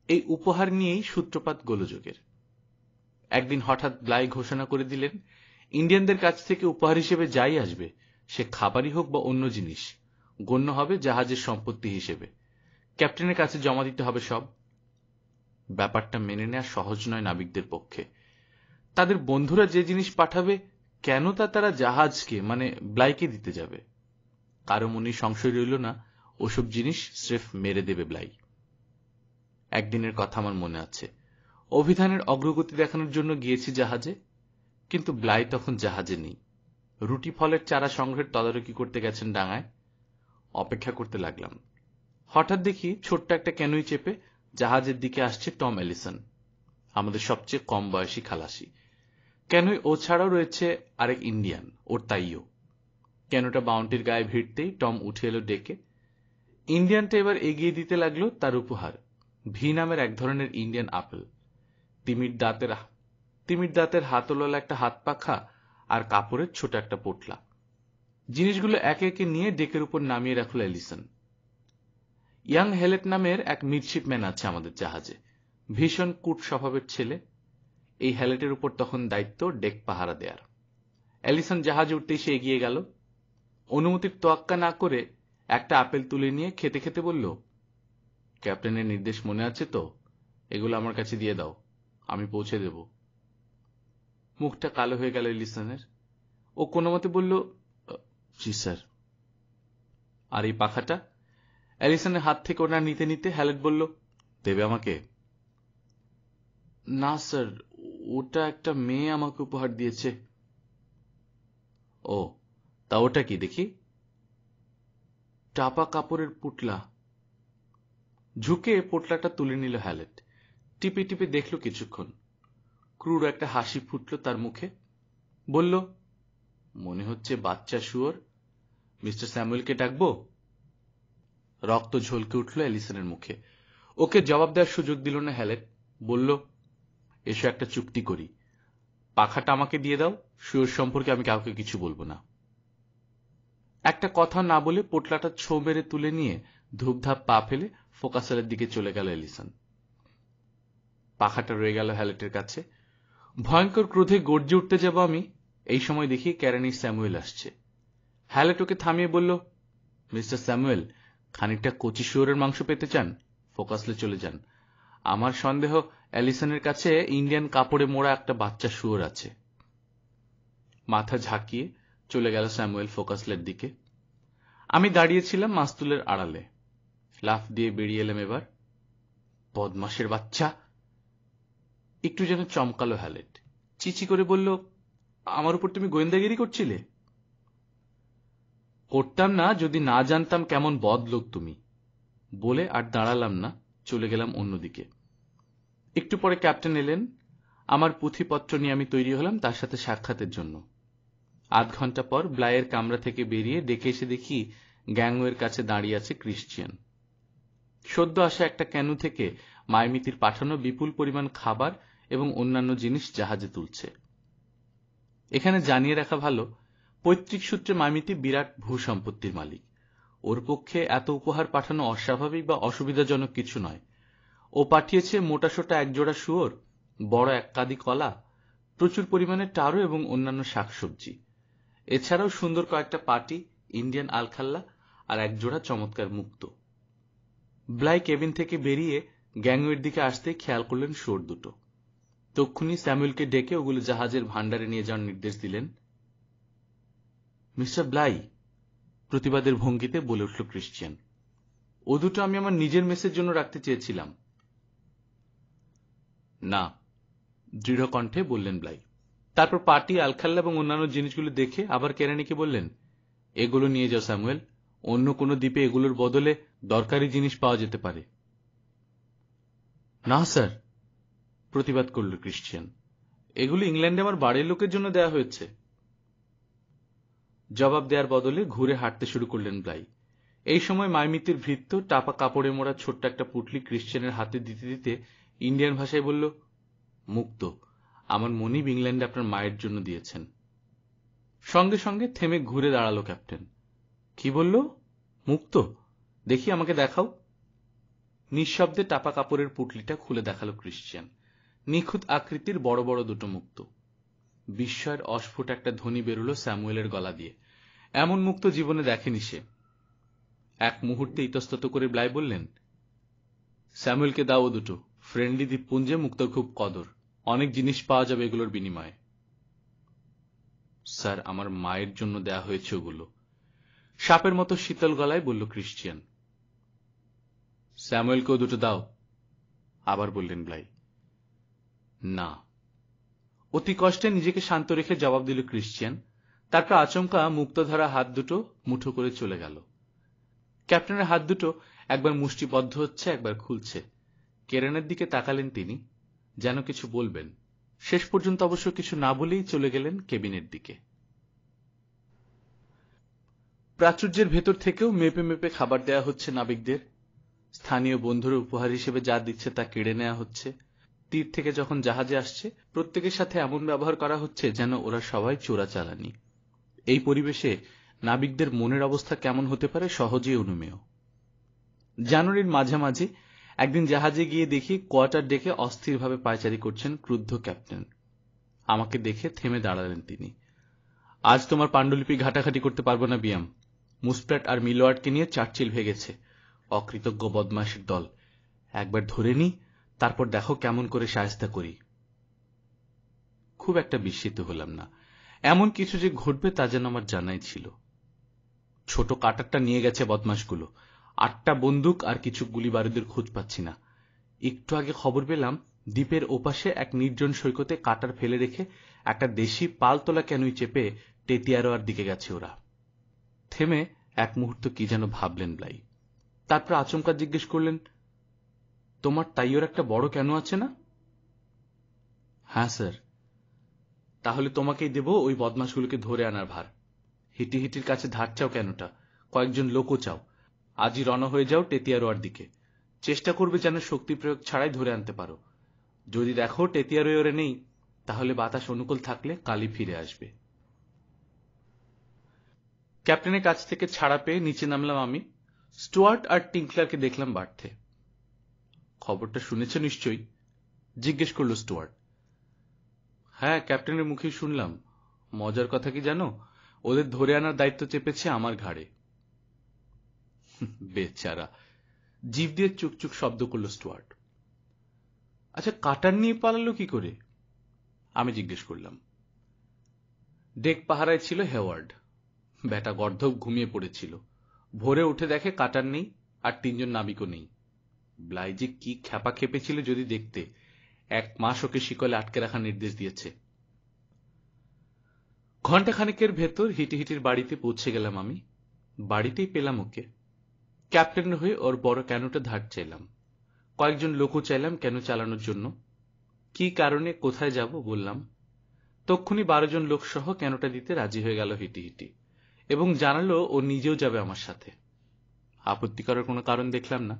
এই উপহার নিয়েই সূত্রপাত গোলযোগের। একদিন হঠাৎ ব্লাই ঘোষণা করে দিলেন, ইন্ডিয়ানদের কাছ থেকে উপহার হিসেবে যাই আসবে, সে খাবারই হোক বা অন্য জিনিস, গণ্য হবে জাহাজের সম্পত্তি হিসেবে। ক্যাপ্টেনের কাছে জমা দিতে হবে সব। ব্যাপারটা মেনে নেওয়া সহজ নয় নাবিকদের পক্ষে। তাদের বন্ধুরা যে জিনিস পাঠাবে কেন তা তারা জাহাজকে মানে ব্লাইকে দিতে যাবে? কারো মনে সংশয় রইল না ওসব জিনিস স্রেফ মেরে দেবে ব্লাই। একদিনের কথা আমার মনে আছে। অভিধানের অগ্রগতি দেখানোর জন্য গিয়েছি জাহাজে, কিন্তু ব্লাই তখন জাহাজে নেই। রুটি ফলের চারা সংগ্রহের তদারকি করতে গেছেন ডাঙায়। অপেক্ষা করতে লাগলাম। হঠাৎ দেখি ছোট্ট একটা ক্যানুই চেপে জাহাজের দিকে আসছে টম এলিসন, আমাদের সবচেয়ে কম বয়সী খালাসি। ক্যানুই ও ছাড়াও রয়েছে আরেক ইন্ডিয়ান, ওর তাইও। ক্যানুটা বাউন্টির গায়ে ভিড়তেই টম উঠে এলো ডেকে। ইন্ডিয়ানটা এবার এগিয়ে দিতে লাগলো তার উপহার, ভি নামের এক ধরনের ইন্ডিয়ান আপেল। তিমির দাঁতের হাতলওয়ালা একটা হাত পাখা আর কাপড়ের ছোট একটা পোটলা। জিনিসগুলো একে একে নিয়ে ডেকের উপর নামিয়ে রাখল এলিসন। ইয়াং হেলেট নামের এক মিডশিপম্যান আছে আমাদের জাহাজে, ভীষণ কুট স্বভাবের ছেলে। এই হেলেটের উপর তখন দায়িত্ব ডেক পাহারা দেয়ার। এলিসন জাহাজে উঠতেই সে এগিয়ে গেল। অনুমতির তোয়াক্কা না করে একটা আপেল তুলে নিয়ে খেতে খেতে বলল, ক্যাপ্টেনের নির্দেশ মনে আছে তো? এগুলো আমার কাছে দিয়ে দাও, আমি পৌঁছে দেব। মুখটা কালো হয়ে গেল এলিসনের। ও কোনো মতে বলল, জি স্যার। আর এই পাখাটা? এলিসনের হাত থেকে ওটা নিতে নিতে হ্যালেট বলল, দেবে আমাকে? না স্যার, ওটা একটা মেয়ে আমাকে উপহার দিয়েছে। ও, তা ওটা কি দেখি? টাপা কাপড়ের পুটলা। ঝুঁকে পোটলাটা তুলে নিল হ্যালেট। টিপে টিপে দেখল কিছুক্ষণ। ক্রুর একটা হাসি ফুটল তার মুখে। বলল, মনে হচ্ছে বাচ্চা শুয়োর। মিস্টার স্যামুয়েলকে ডাকবো? রক্ত ঝলকে উঠল এলিসনের মুখে। ওকে জবাব দেওয়ার সুযোগ দিল না হ্যালেট। বলল, এসো একটা চুক্তি করি। পাখাটা আমাকে দিয়ে দাও, শুয়োর সম্পর্কে আমি কাউকে কিছু বলবো না। একটা কথা না বলে পোটলাটা ছো মেরে তুলে নিয়ে ধূপধাপ পা ফেলে ফোকাসেলের দিকে চলে গেল এলিসন। পাখাটা রয়ে গেল হ্যালেটের কাছে। ভয়ঙ্কর ক্রোধে গর্জে উঠতে যাব আমি, এই সময় দেখি ক্যারেনি স্যামুয়েল আসছে। হ্যালেট ওকে থামিয়ে বলল, মিস্টার স্যামুয়েল, খানিকটা কচি শুয়োরের মাংস পেতে চান? ফোকাসলে চলে যান। আমার সন্দেহ এলিসনের কাছে ইন্ডিয়ান কাপড়ে মোড়া একটা বাচ্চা শুয়োর আছে। মাথা ঝাঁকিয়ে চলে গেল স্যামুয়েল ফোকাসলের দিকে। আমি দাঁড়িয়েছিলাম মাস্তুলের আড়ালে। লাফ দিয়ে বেরিয়ে এলাম এবার। বদমাশের বাচ্চা! একটু যেন চমকালো হ্যালেট। চিচি করে বলল, আমার উপর তুমি গোয়েন্দাগিরি করছিলে? করতাম না যদি না জানতাম কেমন বদ লোক তুমি। বলে আর দাঁড়ালাম না, চলে গেলাম অন্যদিকে। একটু পরে ক্যাপ্টেন এলেন। আমার পুঁথিপত্র নিয়ে আমি তৈরি হলাম তার সাথে সাক্ষাতের জন্য। আধ ঘন্টা পর ব্লাইয়ের কামরা থেকে বেরিয়ে ডেকে এসে দেখি গ্যাংওয়ের কাছে দাঁড়িয়ে আছে ক্রিশ্চিয়ান। সদ্য আসা একটা ক্যানু থেকে মাইমিতির পাঠানো বিপুল পরিমাণ খাবার এবং অন্যান্য জিনিস জাহাজে তুলছে। এখানে জানিয়ে রাখা ভালো, পৈতৃক সূত্রে মাইমিতি বিরাট ভূসম্পত্তির মালিক। ওর পক্ষে এত উপহার পাঠানো অস্বাভাবিক বা অসুবিধাজনক কিছু নয়। ও পাঠিয়েছে মোটাসোটা একজোড়া শুয়োর, বড় এক কাঁদি কলা, প্রচুর পরিমাণে টারো এবং অন্যান্য শাকসবজি। এছাড়াও সুন্দর কয়েকটা পাটি, ইন্ডিয়ান আলখাল্লা আর একজোড়া চমৎকার মুক্তো। ব্লাই কেবিন থেকে বেরিয়ে গ্যাংওয়ের দিকে আসতে খেয়াল করলেন শোর দুটো। তক্ষুনি স্যামুয়েলকে ডেকে ওগুলো জাহাজের ভান্ডারে নিয়ে যাওয়ার নির্দেশ দিলেন। মিস্টার ব্লাই, প্রতিবাদের ভঙ্গিতে বলে উঠল ক্রিশ্চিয়ান, ও দুটো আমি আমার নিজের মেসের জন্য রাখতে চেয়েছিলাম। না, দৃঢ় কণ্ঠে বললেন ব্লাই। তারপর পাটি, আলখাল্লা এবং অন্যান্য জিনিসগুলো দেখে আবার কেরানিকে বললেন, এগুলো নিয়ে যাও স্যামুয়েল, অন্য কোনো দ্বীপে এগুলোর বদলে দরকারি জিনিস পাওয়া যেতে পারে। না স্যার, প্রতিবাদ করল ক্রিশ্চিয়ান, এগুলো ইংল্যান্ডে আমার বাড়ির লোকের জন্য দেয়া হয়েছে। জবাব দেওয়ার বদলে ঘুরে হাঁটতে শুরু করলেন ব্লাই। এই সময় মাইমিতির ভৃত্য টাপা কাপড়ে মোড়া ছোট্ট একটা পুটলি ক্রিশ্চিয়ানের হাতে দিতে দিতে ইন্ডিয়ান ভাষায় বলল, মুক্ত, আমার মনিব ইংল্যান্ডে আপনার মায়ের জন্য দিয়েছেন। সঙ্গে সঙ্গে থেমে ঘুরে দাঁড়ালো ক্যাপ্টেন। কি বলল? মুক্ত? দেখি, আমাকে দেখাও। নিঃশব্দে টাপা কাপড়ের পুটলিটা খুলে দেখালো ক্রিশ্চিয়ান। নিখুঁত আকৃতির বড় বড় দুটো মুক্ত। বিস্ময়ের অস্ফুট একটা ধ্বনি বেরুল স্যামুয়েলের গলা দিয়ে। এমন মুক্ত জীবনে দেখেনি সে। এক মুহূর্তে ইতস্তত করে ব্লাই বললেন, স্যামুয়েলকে দাও ও দুটো। ফ্রেন্ডলি দ্বীপপুঞ্জে মুক্তর খুব কদর, অনেক জিনিস পাওয়া যাবে এগুলোর বিনিময়ে। স্যার, আমার মায়ের জন্য দেয়া হয়েছে ওগুলো, সাপের মতো শীতল গলায় বলল ক্রিশ্চিয়ান। স্যামুয়েলকেও দুটো দাও, আবার বললেন ব্লাই। না। অতি কষ্টে নিজেকে শান্ত রেখে জবাব দিল ক্রিশ্চিয়ান। তারপর আচমকা মুক্তধারা হাত দুটো মুঠো করে চলে গেল। ক্যাপ্টেনের হাত দুটো একবার মুষ্টিবদ্ধ হচ্ছে, একবার খুলছে। কেরানের দিকে তাকালেন তিনি, যেন কিছু বলবেন। শেষ পর্যন্ত অবশ্য কিছু না বলেই চলে গেলেন কেবিনের দিকে। প্রাচুর্যের ভেতর থেকেও মেপে মেপে খাবার দেয়া হচ্ছে নাবিকদের। স্থানীয় বন্ধুরা উপহার হিসেবে যা দিচ্ছে তা কেড়ে নেওয়া হচ্ছে। তীর থেকে যখন জাহাজে আসছে, প্রত্যেকের সাথে এমন ব্যবহার করা হচ্ছে যেন ওরা সবাই চোরাচালানি। এই পরিবেশে নাবিকদের মনের অবস্থা কেমন হতে পারে সহজেই অনুমেয়। জানুয়ারির মাঝামাঝি একদিন জাহাজে গিয়ে দেখি কোয়ার্টার ডেকে অস্থিরভাবে পায়চারি করছেন ক্রুদ্ধ ক্যাপ্টেন। আমাকে দেখে থেমে দাঁড়ালেন তিনি। আজ তোমার পাণ্ডুলিপি ঘাটাঘাটি করতে পারবো না বিয়াম। মুসপ্রাট আর মিলোয়ার্ডকে নিয়ে চার্চিল ভেগেছে। অকৃতজ্ঞ বদমাশের দল। একবার ধরে নি, তারপর দেখো কেমন করে শায়েস্তা করি। খুব একটা বিস্মিত হলাম না। এমন কিছু যে ঘটবে তা যেন আমার জানাই ছিল। ছোট কাটারটা নিয়ে গেছে বদমাশগুলো। 8টা বন্দুক আর কিছু গুলি বারুদের খোঁজ পাচ্ছি না। একটু আগে খবর পেলাম দ্বীপের ওপাশে এক নির্জন সৈকতে কাটার ফেলে রেখে একটা দেশি পালতোলা ক্যানুই চেপে টেতিয়ারোয়ার দিকে গেছে ওরা। থেমে এক মুহূর্ত কি যেন ভাবলেন ব্লাই। তারপর আচমকা জিজ্ঞেস করলেন, তোমার তাইওর একটা বড় ক্যানু আছে না? হ্যাঁ স্যার। তাহলে তোমাকেই দেব ওই বদমাশগুলোকে ধরে আনার ভার। হিটিহিটির কাছে ধার চাও ক্যানুটা, কয়েকজন লোকও চাও। আজই রওনা হয়ে যাও টেতিয়ারোয়ার দিকে। চেষ্টা করবে যেন শক্তি প্রয়োগ ছাড়াই ধরে আনতে পারো। যদি দেখো টেতিয়ারোয়ারে নেই, তাহলে বাতাস অনুকূল থাকলে কালই ফিরে আসবে। ক্যাপ্টেনের কাছ থেকে ছাড়া পেয়ে নিচে নামলাম আমি। স্টুয়ার্ট আর টিঙ্কলারকে দেখলাম বাড়তে। খবরটা শুনেছ নিশ্চয়ই? জিজ্ঞেস করল স্টুয়ার্ট। হ্যাঁ, ক্যাপ্টেনের মুখেই শুনলাম। মজার কথা কি জানো, ওদের ধরে আনার দায়িত্ব চেপেছে আমার ঘাড়ে। বেচারা, জিভ দিয়ে চুকচুক শব্দ করল স্টুয়ার্ট। আচ্ছা, কাটার নিয়ে পালালো কি করে? আমি জিজ্ঞেস করলাম। ডেক পাহারায় ছিল হেওয়ার্ড। বেটা গর্ধব ঘুমিয়ে পড়েছিল। ভোরে উঠে দেখে কাটার নেই, আর 3 জন নাবিকও নেই। ব্লাই যে কি খ্যাপা খেপেছিল যদি দেখতে। 1 মাস ওকে শিকলে আটকে রাখার নির্দেশ দিয়েছে। ঘণ্টাখানেকের ভেতর হিটিহিটির বাড়িতে পৌঁছে গেলাম আমি। বাড়িতেই পেলাম ওকে। ক্যাপ্টেনের হয়ে ওর বড় ক্যানুটা ধার চাইলাম। কয়েকজন লোকও চাইলাম ক্যানু চালানোর জন্য। কি কারণে, কোথায় যাব বললাম। তক্ষুনি 12 জন লোক সহ ক্যানুটা দিতে রাজি হয়ে গেল হিটিহিটি, এবং জানালো ও নিজেও যাবে আমার সাথে। আপত্তি করার কোনো কারণ দেখলাম না।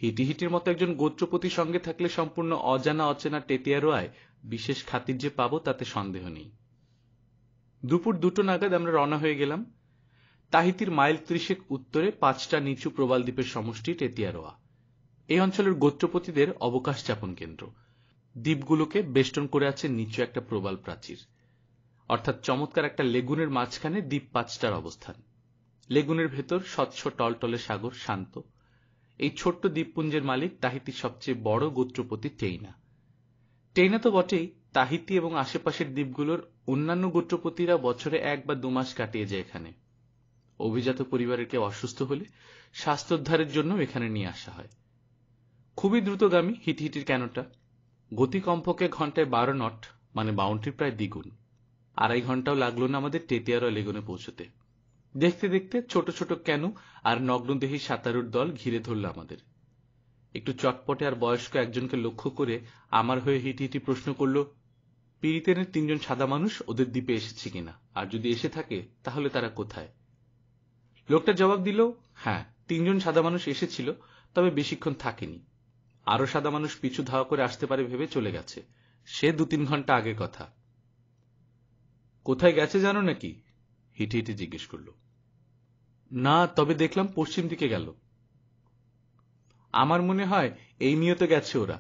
হিটিহিটির মতো একজন গোত্রপতি সঙ্গে থাকলে সম্পূর্ণ অজানা অচেনা টেতিয়ারোয়ায় বিশেষ খাতির যে পাবো তাতে সন্দেহ নেই। দুপুর 2টো নাগাদ আমরা রওনা হয়ে গেলাম। তাহিতির মাইল 30 উত্তরে 5টা নিচু প্রবাল দ্বীপের সমষ্টি টেতিয়ারোয়া। এই অঞ্চলের গোত্রপতিদের অবকাশ যাপন কেন্দ্র। দ্বীপগুলোকে বেষ্টন করে আছে নিচু একটা প্রবাল প্রাচীর, অর্থাৎ চমৎকার একটা লেগুনের মাঝখানে দ্বীপ 5টার অবস্থান। লেগুনের ভেতর স্বচ্ছ টলটলে সাগর, শান্ত। এই ছোট্ট দ্বীপপুঞ্জের মালিক তাহিতির সবচেয়ে বড় গোত্রপতি টেইনা। টেইনা তো বটেই, তাহিতি এবং আশেপাশের দ্বীপগুলোর অন্যান্য গোত্রপতিরা বছরে 1 বা 2 মাস কাটিয়ে যায় এখানে। অভিজাত পরিবারের কেউ অসুস্থ হলে স্বাস্থ্যোদ্ধারের জন্য এখানে নিয়ে আসা হয়। খুবই দ্রুতগামী হিটিহিটির ক্যানোটা। গতি কমপক্ষে ঘন্টায় 12 নট, মানে বাউন্ডারির প্রায় দ্বিগুণ। 2.5 ঘন্টাও লাগলো না আমাদের টেটিয়ারোয়া লেগুনে পৌঁছতে। দেখতে দেখতে ছোট ছোট ক্যানো আর নগ্নদেহী সাঁতারুর দল ঘিরে ধরল আমাদের। একটু চটপটে আর বয়স্ক একজনকে লক্ষ্য করে আমার হয়ে হিটিহিটি প্রশ্ন করল, পিরিতেনের 3 জন সাদা মানুষ ওদের দ্বীপে এসেছে কিনা, আর যদি এসে থাকে তাহলে তারা কোথায়? লোকটা জবাব দিল, হ্যাঁ, 3 জন সাদা মানুষ এসেছিল, তবে বেশিক্ষণ থাকেনি। আরো সাদা মানুষ পিছু ধাওয়া করে আসতে পারে ভেবে চলে গেছে। সে 2-3 ঘন্টা আগের কথা। কোথায় গেছে জানো নাকি? হিটিহিটি জিজ্ঞেস করল। না, তবে দেখলাম পশ্চিম দিকে গেল। আমার মনে হয় এই নিয়তে গেছে ওরা,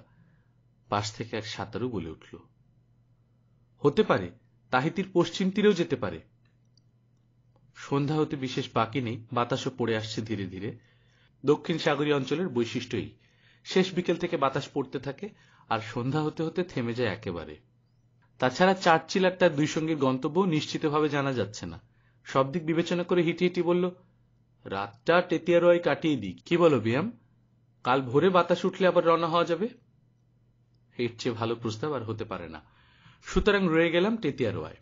পাশ থেকে এক সাঁতারু বলে উঠল। হতে পারে, তাহিতির পশ্চিম তীরেও যেতে পারে। সন্ধ্যা হতে বিশেষ বাকি নেই, বাতাসও পড়ে আসছে ধীরে ধীরে। দক্ষিণ সাগরীয় অঞ্চলের বৈশিষ্ট্যই, শেষ বিকেল থেকে বাতাস পড়তে থাকে আর সন্ধ্যা হতে হতে থেমে যায় একেবারে। তাছাড়া চার্চিল আর তার 2 সঙ্গীর গন্তব্য নিশ্চিতভাবে জানা যাচ্ছে না। সব দিক বিবেচনা করে হিটিহিটি বলল, রাতটা টেটিয়ারোয়ায় কাটিয়ে দিই, কি বলো বিয়াম? কাল ভোরে বাতাস উঠলে আবার রওনা হওয়া যাবে। এর চেয়ে ভালো প্রস্তাব আর হতে পারে না। সুতরাং রয়ে গেলাম টেটিয়ারোয়ায়।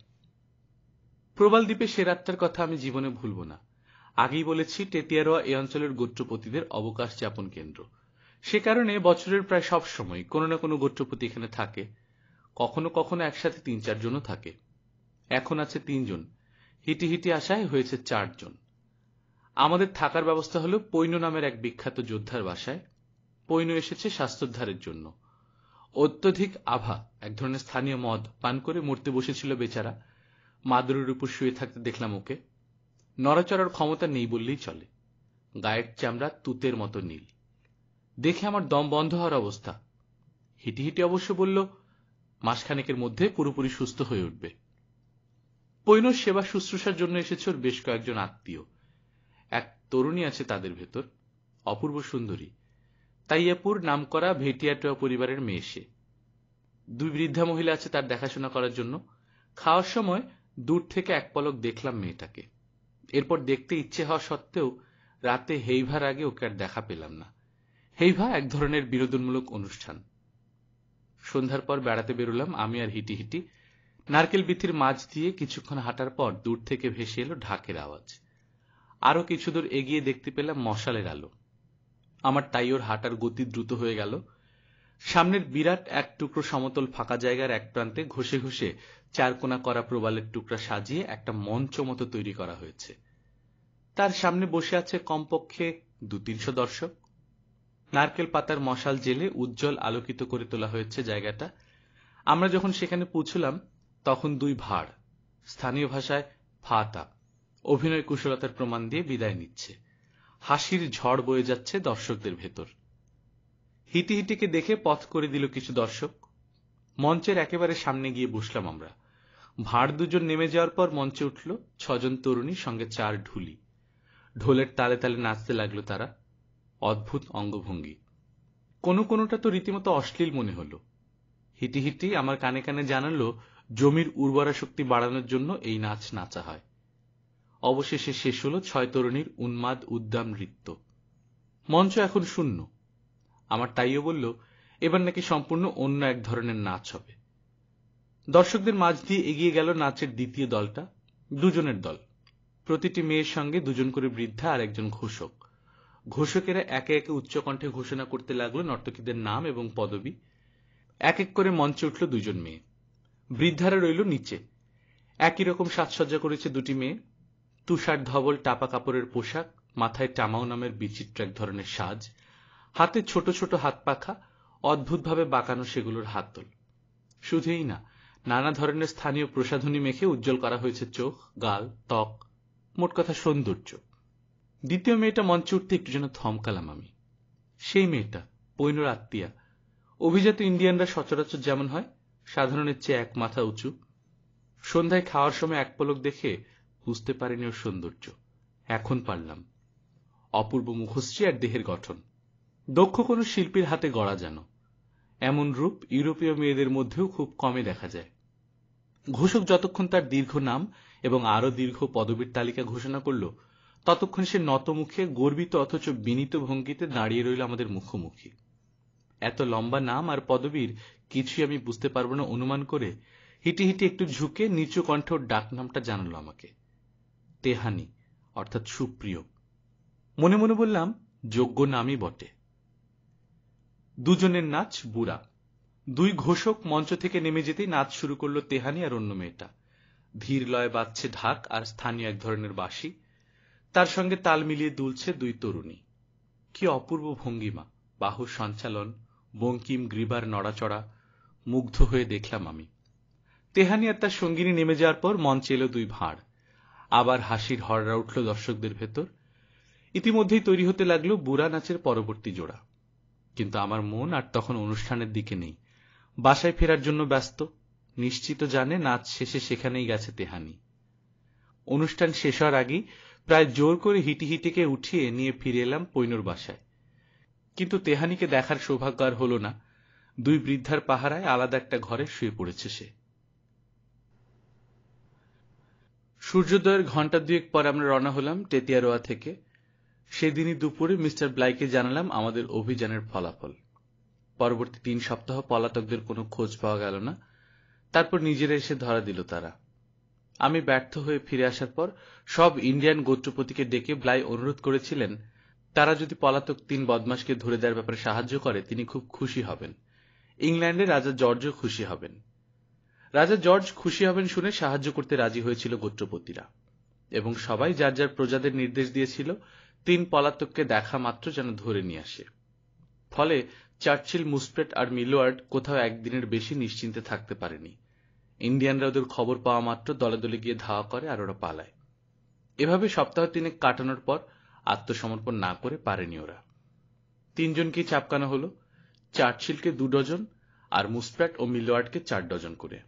প্রবাল দ্বীপে সে রাতটার কথা আমি জীবনে ভুলব না। আগেই বলেছি, টেটিয়ারোয়া এই অঞ্চলের গোত্রপতিদের অবকাশ যাপন কেন্দ্র। সে কারণে বছরের প্রায় সব সময় কোনো না কোনো গোত্রপতি এখানে থাকে। কখনো কখনো একসাথে 3-4 জনও থাকে। এখন আছে 3 জন, হিটিহিটি আসায় হয়েছে 4 জন। আমাদের থাকার ব্যবস্থা হলো পৈনো নামের এক বিখ্যাত যোদ্ধার বাসায়। পৈনো এসেছে স্বাস্থ্যোদ্ধারের জন্য। অত্যধিক আভা, এক ধরনের স্থানীয় মদ পান করে মরতে বসেছিল বেচারা। মাদুরের উপর শুয়ে থাকতে দেখলাম ওকে। নড়াচড়ার ক্ষমতা নেই বললেই চলে। গায়ের চামড়া তুতের মতো নীল। দেখে আমার দম বন্ধ হওয়ার অবস্থা। হিটিহিটি অবশ্য বলল, মাসখানেকের মধ্যে পুরোপুরি সুস্থ হয়ে উঠবে। পৈনোর সেবা শুশ্রূষার জন্য এসেছে ওর বেশ কয়েকজন আত্মীয়। এক তরুণী আছে তাদের ভেতর, অপূর্ব সুন্দরী, তাইয়াপুর নামকরা ভেটিয়াটোয়া পরিবারের মেয়ে সে। 2 বৃদ্ধা মহিলা আছে তার দেখাশোনা করার জন্য। খাওয়ার সময় দূর থেকে এক পলক দেখলাম মেয়েটাকে। এরপর দেখতে ইচ্ছে হওয়া সত্ত্বেও রাতে হেইভার আগে ওকে আর দেখা পেলাম না। হেইভা এক ধরনের বিনোদনমূলক অনুষ্ঠান। সন্ধ্যার পর বেড়াতে বেরোলাম আমি আর হিটিহিটি। নারকেল বিথির মাঝ দিয়ে কিছুক্ষণ হাঁটার পর দূর থেকে ভেসে এলো ঢাকের আওয়াজ। আরো কিছু দূর এগিয়ে দেখতে পেলাম মশালের আলো। আমার তাই ওর হাঁটার গতি দ্রুত হয়ে গেল। সামনের বিরাট এক টুকরো সমতল ফাঁকা জায়গার এক প্রান্তে ঘষে ঘষে 4 কোণা করা প্রবালের টুকরা সাজিয়ে একটা মঞ্চ মতো তৈরি করা হয়েছে। তার সামনে বসে আছে কমপক্ষে 200-300 দর্শক। নারকেল পাতার মশাল জেলে উজ্জ্বল আলোকিত করে তোলা হয়েছে জায়গাটা। আমরা যখন সেখানে পৌঁছলাম তখন 2 ভাড়, স্থানীয় ভাষায় ফাতা, অভিনয় কুশলতার প্রমাণ দিয়ে বিদায় নিচ্ছে। হাসির ঝড় বয়ে যাচ্ছে দর্শকদের ভেতর। হিটিহিটিকে দেখে পথ করে দিল কিছু দর্শক। মঞ্চের একেবারে সামনে গিয়ে বসলাম আমরা। ভাড় 2 জন নেমে যাওয়ার পর মঞ্চে উঠল 6 জন তরুণী, সঙ্গে 4 ঢুলি। ঢোলের তালে তালে নাচতে লাগলো তারা। অদ্ভুত অঙ্গভঙ্গি, কোনোটা তো রীতিমতো অশ্লীল মনে হলো। হিটিহিটি আমার কানে কানে জানালো, জমির উর্বরা শক্তি বাড়ানোর জন্য এই নাচ নাচা হয়। অবশেষে শেষ হলো 6 তরুণীর উন্মাদ উদ্দাম নৃত্য। মঞ্চ এখন শূন্য। আমার তাইও বলল, এবার নাকি সম্পূর্ণ অন্য এক ধরনের নাচ হবে। দর্শকদের মাঝ দিয়ে এগিয়ে গেল নাচের দ্বিতীয় দলটা, 2 জনের দল। প্রতিটি মেয়ের সঙ্গে 2 জন করে বৃদ্ধা আর একজন ঘোষক। ঘোষকেরা একে একে উচ্চকণ্ঠে ঘোষণা করতে লাগলো নর্তকীদের নাম এবং পদবি। এক এক করে মঞ্চে উঠল 2 জন মেয়ে। বৃদ্ধারা রইল নিচে। একই রকম সাজসজ্জা করেছে 2টি মেয়ে। তুষার ধবল টাপা কাপড়ের পোশাক, মাথায় টামাও নামের বিচিত্র এক ধরনের সাজ, হাতে ছোট ছোট হাত পাখা, অদ্ভুতভাবে বাঁকানো সেগুলোর হাতল। শুধুই না, নানা ধরনের স্থানীয় প্রসাধনী মেখে উজ্জ্বল করা হয়েছে চোখ, গাল, ত্বক, মোট কথা সৌন্দর্য। দ্বিতীয় মেয়েটা মঞ্চে উঠতে একটু যেন থমকালাম আমি। সেই মেয়েটা পৈনোর আত্মীয়া। অভিজাত ইন্ডিয়ানরা সচরাচর যেমন হয়, সাধারণের চেয়ে 1 মাথা উঁচু। সন্ধ্যায় খাওয়ার সময় এক পলক দেখে বুঝতে পারিনি ওর সৌন্দর্য। এখন পারলাম। অপূর্ব মুখশ্রী আর দেহের গঠন। দক্ষ কোনো শিল্পীর হাতে গড়া যেন। এমন রূপ ইউরোপীয় মেয়েদের মধ্যেও খুব কমই দেখা যায়। ঘোষক যতক্ষণ তার দীর্ঘ নাম এবং আরো দীর্ঘ পদবীর তালিকা ঘোষণা করল, ততক্ষণ সে নতমুখে গর্বিত অথচ বিনীত ভঙ্গিতে দাঁড়িয়ে রইল আমাদের মুখোমুখি। এত লম্বা নাম আর পদবীর কিছুই আমি বুঝতে পারবো না অনুমান করে হিটি হিটি একটু ঝুঁকে নিচু কণ্ঠে ওর ডাক নামটা জানালো আমাকে, তেহানি, অর্থাৎ সুপ্রিয়। মনে মনে বললাম, যোগ্য নামই বটে। দুজনের নাচ বুড়া। দুই ঘোষক মঞ্চ থেকে নেমে যেতেই নাচ শুরু করলো তেহানি আর অন্য মেয়েটা। ধীর লয়ে বাজছে ঢাক আর স্থানীয় এক ধরনের বাঁশি, তার সঙ্গে তাল মিলিয়ে দুলছে দুই তরুণী। কি অপূর্ব ভঙ্গিমা, বাহু সঞ্চালন, বঙ্কিম গ্রীবার নড়াচড়া, মুগ্ধ হয়ে দেখলাম আমি। তেহানি আর তার সঙ্গিনী নেমে যাওয়ার পর মঞ্চে এলো দুই ভাঁড়। আবার হাসির হররা উঠল দর্শকদের ভেতর। ইতিমধ্যেই তৈরি হতে লাগলো বুড়া নাচের পরবর্তী জোড়া। কিন্তু আমার মন আর তখন অনুষ্ঠানের দিকে নেই, বাসায় ফেরার জন্য ব্যস্ত। নিশ্চিত জানে নাচ শেষে সেখানেই গেছে তেহানি। অনুষ্ঠান শেষ হওয়ার আগেই প্রায় জোর করে হিটি হিটিকে উঠিয়ে নিয়ে ফিরে এলাম পৈনুর বাসায়। কিন্তু তেহানিকে দেখার সৌভাগ্য আর হল না। দুই বৃদ্ধার পাহারায় আলাদা একটা ঘরে শুয়ে পড়েছে সে। সূর্যোদয়ের ঘণ্টা দুয়েক পর আমরা রওনা হলাম টেতিয়ারোয়া থেকে। সেদিনই দুপুরে মিস্টার ব্লাইকে জানালাম আমাদের অভিযানের ফলাফল। পরবর্তী 3 সপ্তাহ পলাতকদের কোনো খোঁজ পাওয়া গেল না। তারপর নিজেরা এসে ধরা দিল তারা। আমি ব্যর্থ হয়ে ফিরে আসার পর সব ইন্ডিয়ান গোত্রপতিকে ডেকে ব্লাই অনুরোধ করেছিলেন তারা যদি পলাতক 3 বদমাশকে ধরে দেওয়ার ব্যাপারে সাহায্য করে তিনি খুব খুশি হবেন। ইংল্যান্ডে রাজা জর্জও খুশি হবেন। রাজা জর্জ খুশি হবেন শুনে সাহায্য করতে রাজি হয়েছিল গোত্রপতিরা, এবং সবাই যার যার প্রজাদের নির্দেশ দিয়েছিল 3 পলাতককে দেখা মাত্র যেন ধরে নিয়ে আসে। ফলে চার্চিল, মুসপ্রেট আর মিলওয়ার্ড কোথাও একদিনের বেশি নিশ্চিন্তে থাকতে পারেনি। ইন্ডিয়ানরা ওদের খবর পাওয়া মাত্র দলে দলে গিয়ে ধাওয়া করে আর ওরা পালায়। এভাবে সপ্তাহ 3 কাটানোর পর আত্মসমর্পণ না করে পারেনি ওরা। 3 জনকেই চাপকানো হলো, চার্চিলকে 2 ডজন আর মুসপ্রেট ও মিলওয়ার্ডকে 4 ডজন করে।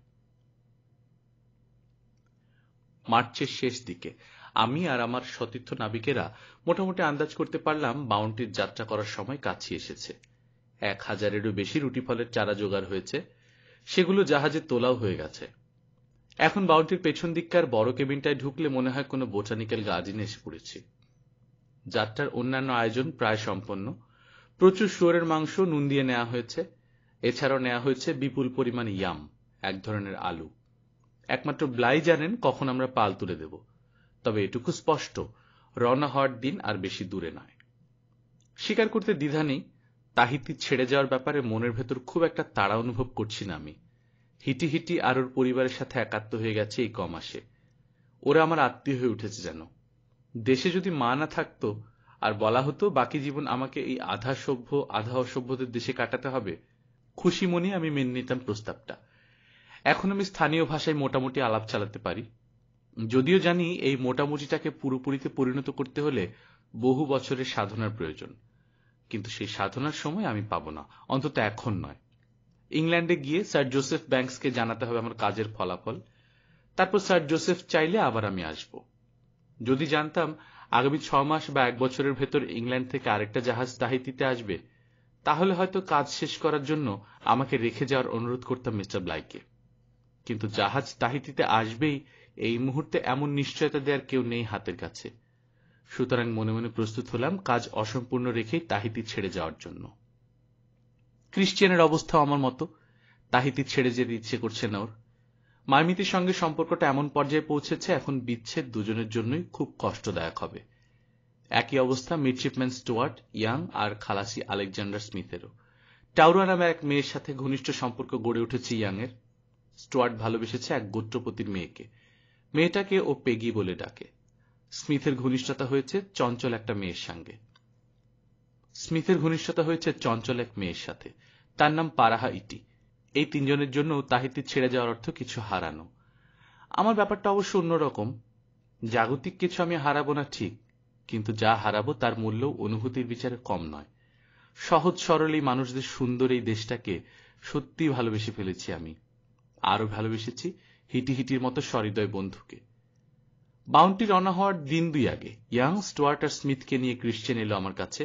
মার্চের শেষ দিকে আমি আর আমার সতীর্থ নাবিকেরা মোটামুটি আন্দাজ করতে পারলাম বাউন্টির যাত্রা করার সময় কাছে এসেছে। 1000-এরও বেশি রুটি ফলের চারা জোগাড় হয়েছে, সেগুলো জাহাজে তোলাও হয়ে গেছে। এখন বাউন্টির পেছন দিককার বড় কেবিনটায় ঢুকলে মনে হয় কোনো বোটানিক্যাল গার্ডেনে এসে পড়েছি। যাত্রার অন্যান্য আয়োজন প্রায় সম্পন্ন। প্রচুর শুয়োরের মাংস নুন দিয়ে নেওয়া হয়েছে। এছাড়াও নেওয়া হয়েছে বিপুল পরিমাণ ইয়াম, এক ধরনের আলু। একমাত্র ব্লাই জানেন কখন আমরা পাল তুলে দেব। তবে এটুকু স্পষ্ট, রওনা হওয়ার দিন আর বেশি দূরে নয়। স্বীকার করতে দ্বিধা নেই, তাহিতি ছেড়ে যাওয়ার ব্যাপারে মনের ভেতর খুব একটা তাড়া অনুভব করছি না আমি। হিটি হিটি আর ওর পরিবারের সাথে একাত্ম হয়ে গেছে এই কমাসে। ওরা আমার আত্মীয় হয়ে উঠেছে যেন। দেশে যদি মা না থাকতো আর বলা হতো বাকি জীবন আমাকে এই আধা সভ্য আধা অসভ্যদের দেশে কাটাতে হবে, খুশি মনে আমি মেনে নিতাম প্রস্তাবটা। এখন আমি স্থানীয় ভাষায় মোটামুটি আলাপ চালাতে পারি, যদিও জানি এই মোটামুটিটাকে পুরোপুরিতে পরিণত করতে হলে বহু বছরের সাধনার প্রয়োজন। কিন্তু সেই সাধনার সময় আমি পাবো না, অন্তত এখন নয়। ইংল্যান্ডে গিয়ে স্যার জোসেফ ব্যাংকসকে জানাতে হবে আমার কাজের ফলাফল। তারপর স্যার জোসেফ চাইলে আবার আমি আসব। যদি জানতাম আগামী 6 মাস বা 1 বছরের ভেতর ইংল্যান্ড থেকে আরেকটা জাহাজ তাহিতিতে আসবে, তাহলে হয়তো কাজ শেষ করার জন্য আমাকে রেখে যাওয়ার অনুরোধ করতাম মিস্টার ব্লাইকে। কিন্তু জাহাজ তাহিতিতে আসবেই এই মুহূর্তে এমন নিশ্চয়তা দেওয়ার কেউ নেই হাতের কাছে। সুতরাং মনে মনে প্রস্তুত হলাম কাজ অসম্পূর্ণ রেখেই তাহিতি ছেড়ে যাওয়ার জন্য। ক্রিশ্চিয়ানের অবস্থা আমার মতো, তাহিতি ছেড়ে যেতে ইচ্ছে করছে না ওর। মাইমিতির সঙ্গে সম্পর্কটা এমন পর্যায়ে পৌঁছেছে এখন বিচ্ছেদ দুজনের জন্যই খুব কষ্টদায়ক হবে। একই অবস্থা মিডশিপম্যান স্টুয়ার্ট ইয়াং আর খালাসি আলেকজান্ডার স্মিথেরও। টাউরা নামে এক মেয়ের সাথে ঘনিষ্ঠ সম্পর্ক গড়ে উঠেছে ইয়াংয়ের। স্টুয়ার্ট ভালোবেসেছে এক গোত্রপতির মেয়েকে। মেয়েটাকে ও পেগি বলে ডাকে। স্মিথের ঘনিষ্ঠতা হয়েছে চঞ্চল একটা মেয়ের সঙ্গে। চঞ্চল এক মেয়ের সাথে, তার নাম পারাহা ইটি। এই 3 জনের জন্য তাহিতি ছেড়ে যাওয়ার অর্থ কিছু হারানো। আমার ব্যাপারটা অবশ্য অন্যরকম। জাগতিক কিছু আমি হারাবো না ঠিক, কিন্তু যা হারাবো তার মূল্য অনুভূতির বিচারে কম নয়। সহজ সরল এই মানুষদের সুন্দর এই দেশটাকে সত্যি ভালোবেসে ফেলেছি আমি। আরো ভালোবেসেছি হিটি হিটির মতো সহৃদয় বন্ধুকে। বাউন্টি রওনা হওয়ার দিন 2 আগে ইয়াং, স্টুয়ার্ট আর স্মিথকে নিয়ে ক্রিশ্চিয়ান এলো আমার কাছে।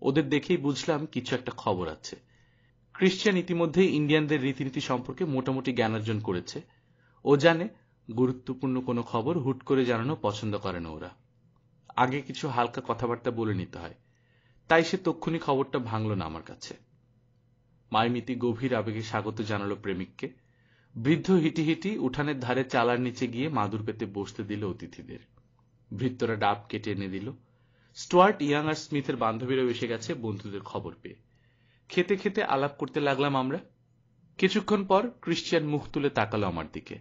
ওদের দেখেই বুঝলাম কিছু একটা খবর আছে। ক্রিশ্চিয়ান ইতিমধ্যেই ইন্ডিয়ানদের রীতিনীতি সম্পর্কে মোটামুটি জ্ঞান অর্জন করেছে। ও জানে গুরুত্বপূর্ণ কোনো খবর হুট করে জানানো পছন্দ করে না ওরা। আগে কিছু হালকা কথাবার্তা বলে নিতে হয়। তাই সে তক্ষুনি খবরটা ভাঙল না আমার কাছে। মাইমিতি গভীর আবেগে স্বাগত জানালো প্রেমিককে। বৃদ্ধ হিটিহিটি উঠানের ধারে চালার নিচে গিয়ে মাদুর পেতে বসতে দিল অতিথিদের। ভৃত্যরা ডাব কেটে এনে দিল। স্টুয়ার্ট, ইয়াং আর স্মিথের বান্ধবীরাও এসে গেছে বন্ধুদের খবর পেয়ে। খেতে খেতে আলাপ করতে লাগলাম আমরা। কিছুক্ষণ পর ক্রিশ্চিয়ান মুখ তুলে তাকালো আমার দিকে।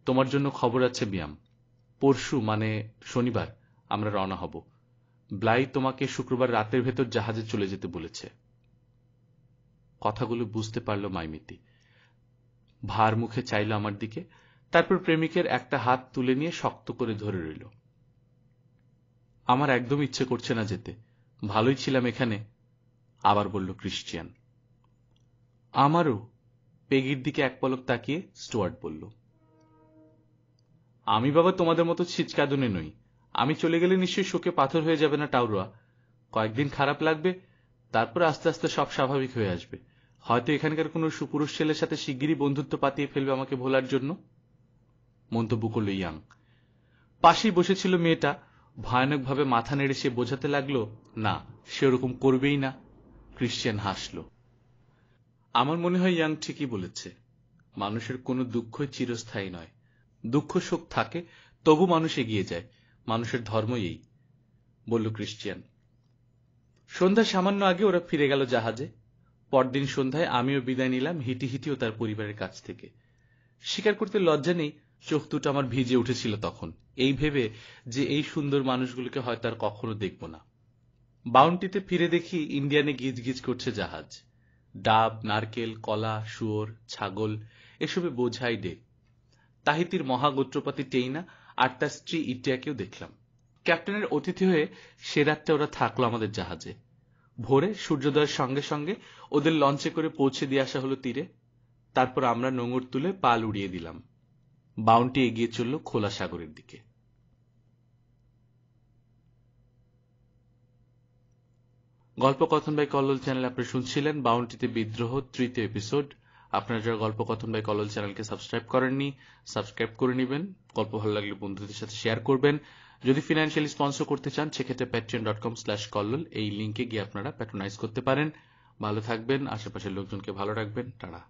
তোমার জন্য খবর আছে বিয়াম। পরশু মানে শনিবার আমরা রওনা হব। ব্লাই তোমাকে শুক্রবার রাতের ভেতর জাহাজে চলে যেতে বলেছে। কথাগুলো বুঝতে পারল মাইমিতি। ভার মুখে চাইল আমার দিকে, তারপর প্রেমিকের একটা হাত তুলে নিয়ে শক্ত করে ধরে রইল। আমার একদম ইচ্ছে করছে না যেতে, ভালোই ছিলাম এখানে, আবার বলল ক্রিশ্চিয়ান। আমারও, পেগির দিকে এক পলক তাকিয়ে স্টুয়ার্ট বলল। আমি বাবা তোমাদের মতো ছিচকাদুনে নই। আমি চলে গেলে নিশ্চয়ই শোকে পাথর হয়ে যাবে না টাউরোয়া? কয়েকদিন খারাপ লাগবে, তারপর আস্তে আস্তে সব স্বাভাবিক হয়ে আসবে। হয়তো এখানকার কোনো সুপুরুষ ছেলের সাথে শিগগিরই বন্ধুত্ব পাতিয়ে ফেলবে আমাকে ভোলার জন্য, মন্তব্য করল ইয়াং। পাশেই বসেছিল মেয়েটা। ভয়ানকভাবে মাথা নেড়ে সে বোঝাতে লাগলো, না, সে ওরকম করবেই না। ক্রিশ্চিয়ান হাসল। আমার মনে হয় ইয়াং ঠিকই বলেছে। মানুষের কোনো দুঃখই চিরস্থায়ী নয়। দুঃখ শোক থাকে, তবু মানুষ এগিয়ে যায়। মানুষের ধর্মই এই, বলল ক্রিশ্চিয়ান। সন্ধ্যা সামান্য আগে ওরা ফিরে গেল জাহাজে। পরদিন সন্ধ্যায় আমিও বিদায় নিলাম হিটিহিটি ও তার পরিবারের কাছ থেকে। স্বীকার করতে লজ্জা নেই, চোখ দুটো আমার ভিজে উঠেছিল তখন, এই ভেবে যে এই সুন্দর মানুষগুলোকে হয়তো আর কখনো দেখব না। বাউন্টিতে ফিরে দেখি ইন্ডিয়ানে গিজ গিজ করছে জাহাজ। ডাব, নারকেল, কলা, শুয়োর, ছাগল এসবে বোঝাই ডে। তাহিতির মহাগোত্রপতি টেইনা আর তার স্ত্রী ইটিয়াকেও দেখলাম। ক্যাপ্টেনের অতিথি হয়ে সে রাতটা ওরা থাকলো আমাদের জাহাজে। ভোরে সূর্যোদয়ের সঙ্গে সঙ্গে ওদের লঞ্চে করে পৌঁছে দিয়ে আসা হলো তীরে। তারপর আমরা নোঙর তুলে পাল উড়িয়ে দিলাম। বাউন্টি এগিয়ে চলল খোলা সাগরের দিকে। গল্পকথন বাই কল্লোল চ্যানেল আপনি শুনছিলেন বাউন্টিতে বিদ্রোহ 3য় এপিসোড। আপনারা যারা গল্পকথন বাই কল্লোল চ্যানেলকে সাবস্ক্রাইব করেননি, সাবস্ক্রাইব করে নেবেন। গল্প ভালো লাগলে বন্ধুদের সাথে শেয়ার করবেন। যদি ফিনান্সিয়ালি স্পন্সর করতে চান সেক্ষেত্রে patreon.com/কল্লোল এই লিঙ্কে গিয়ে আপনারা প্যাট্রোনাইজ করতে পারেন। ভালো থাকবেন, আশেপাশের লোকজনকে ভালো রাখবেন। টাটা।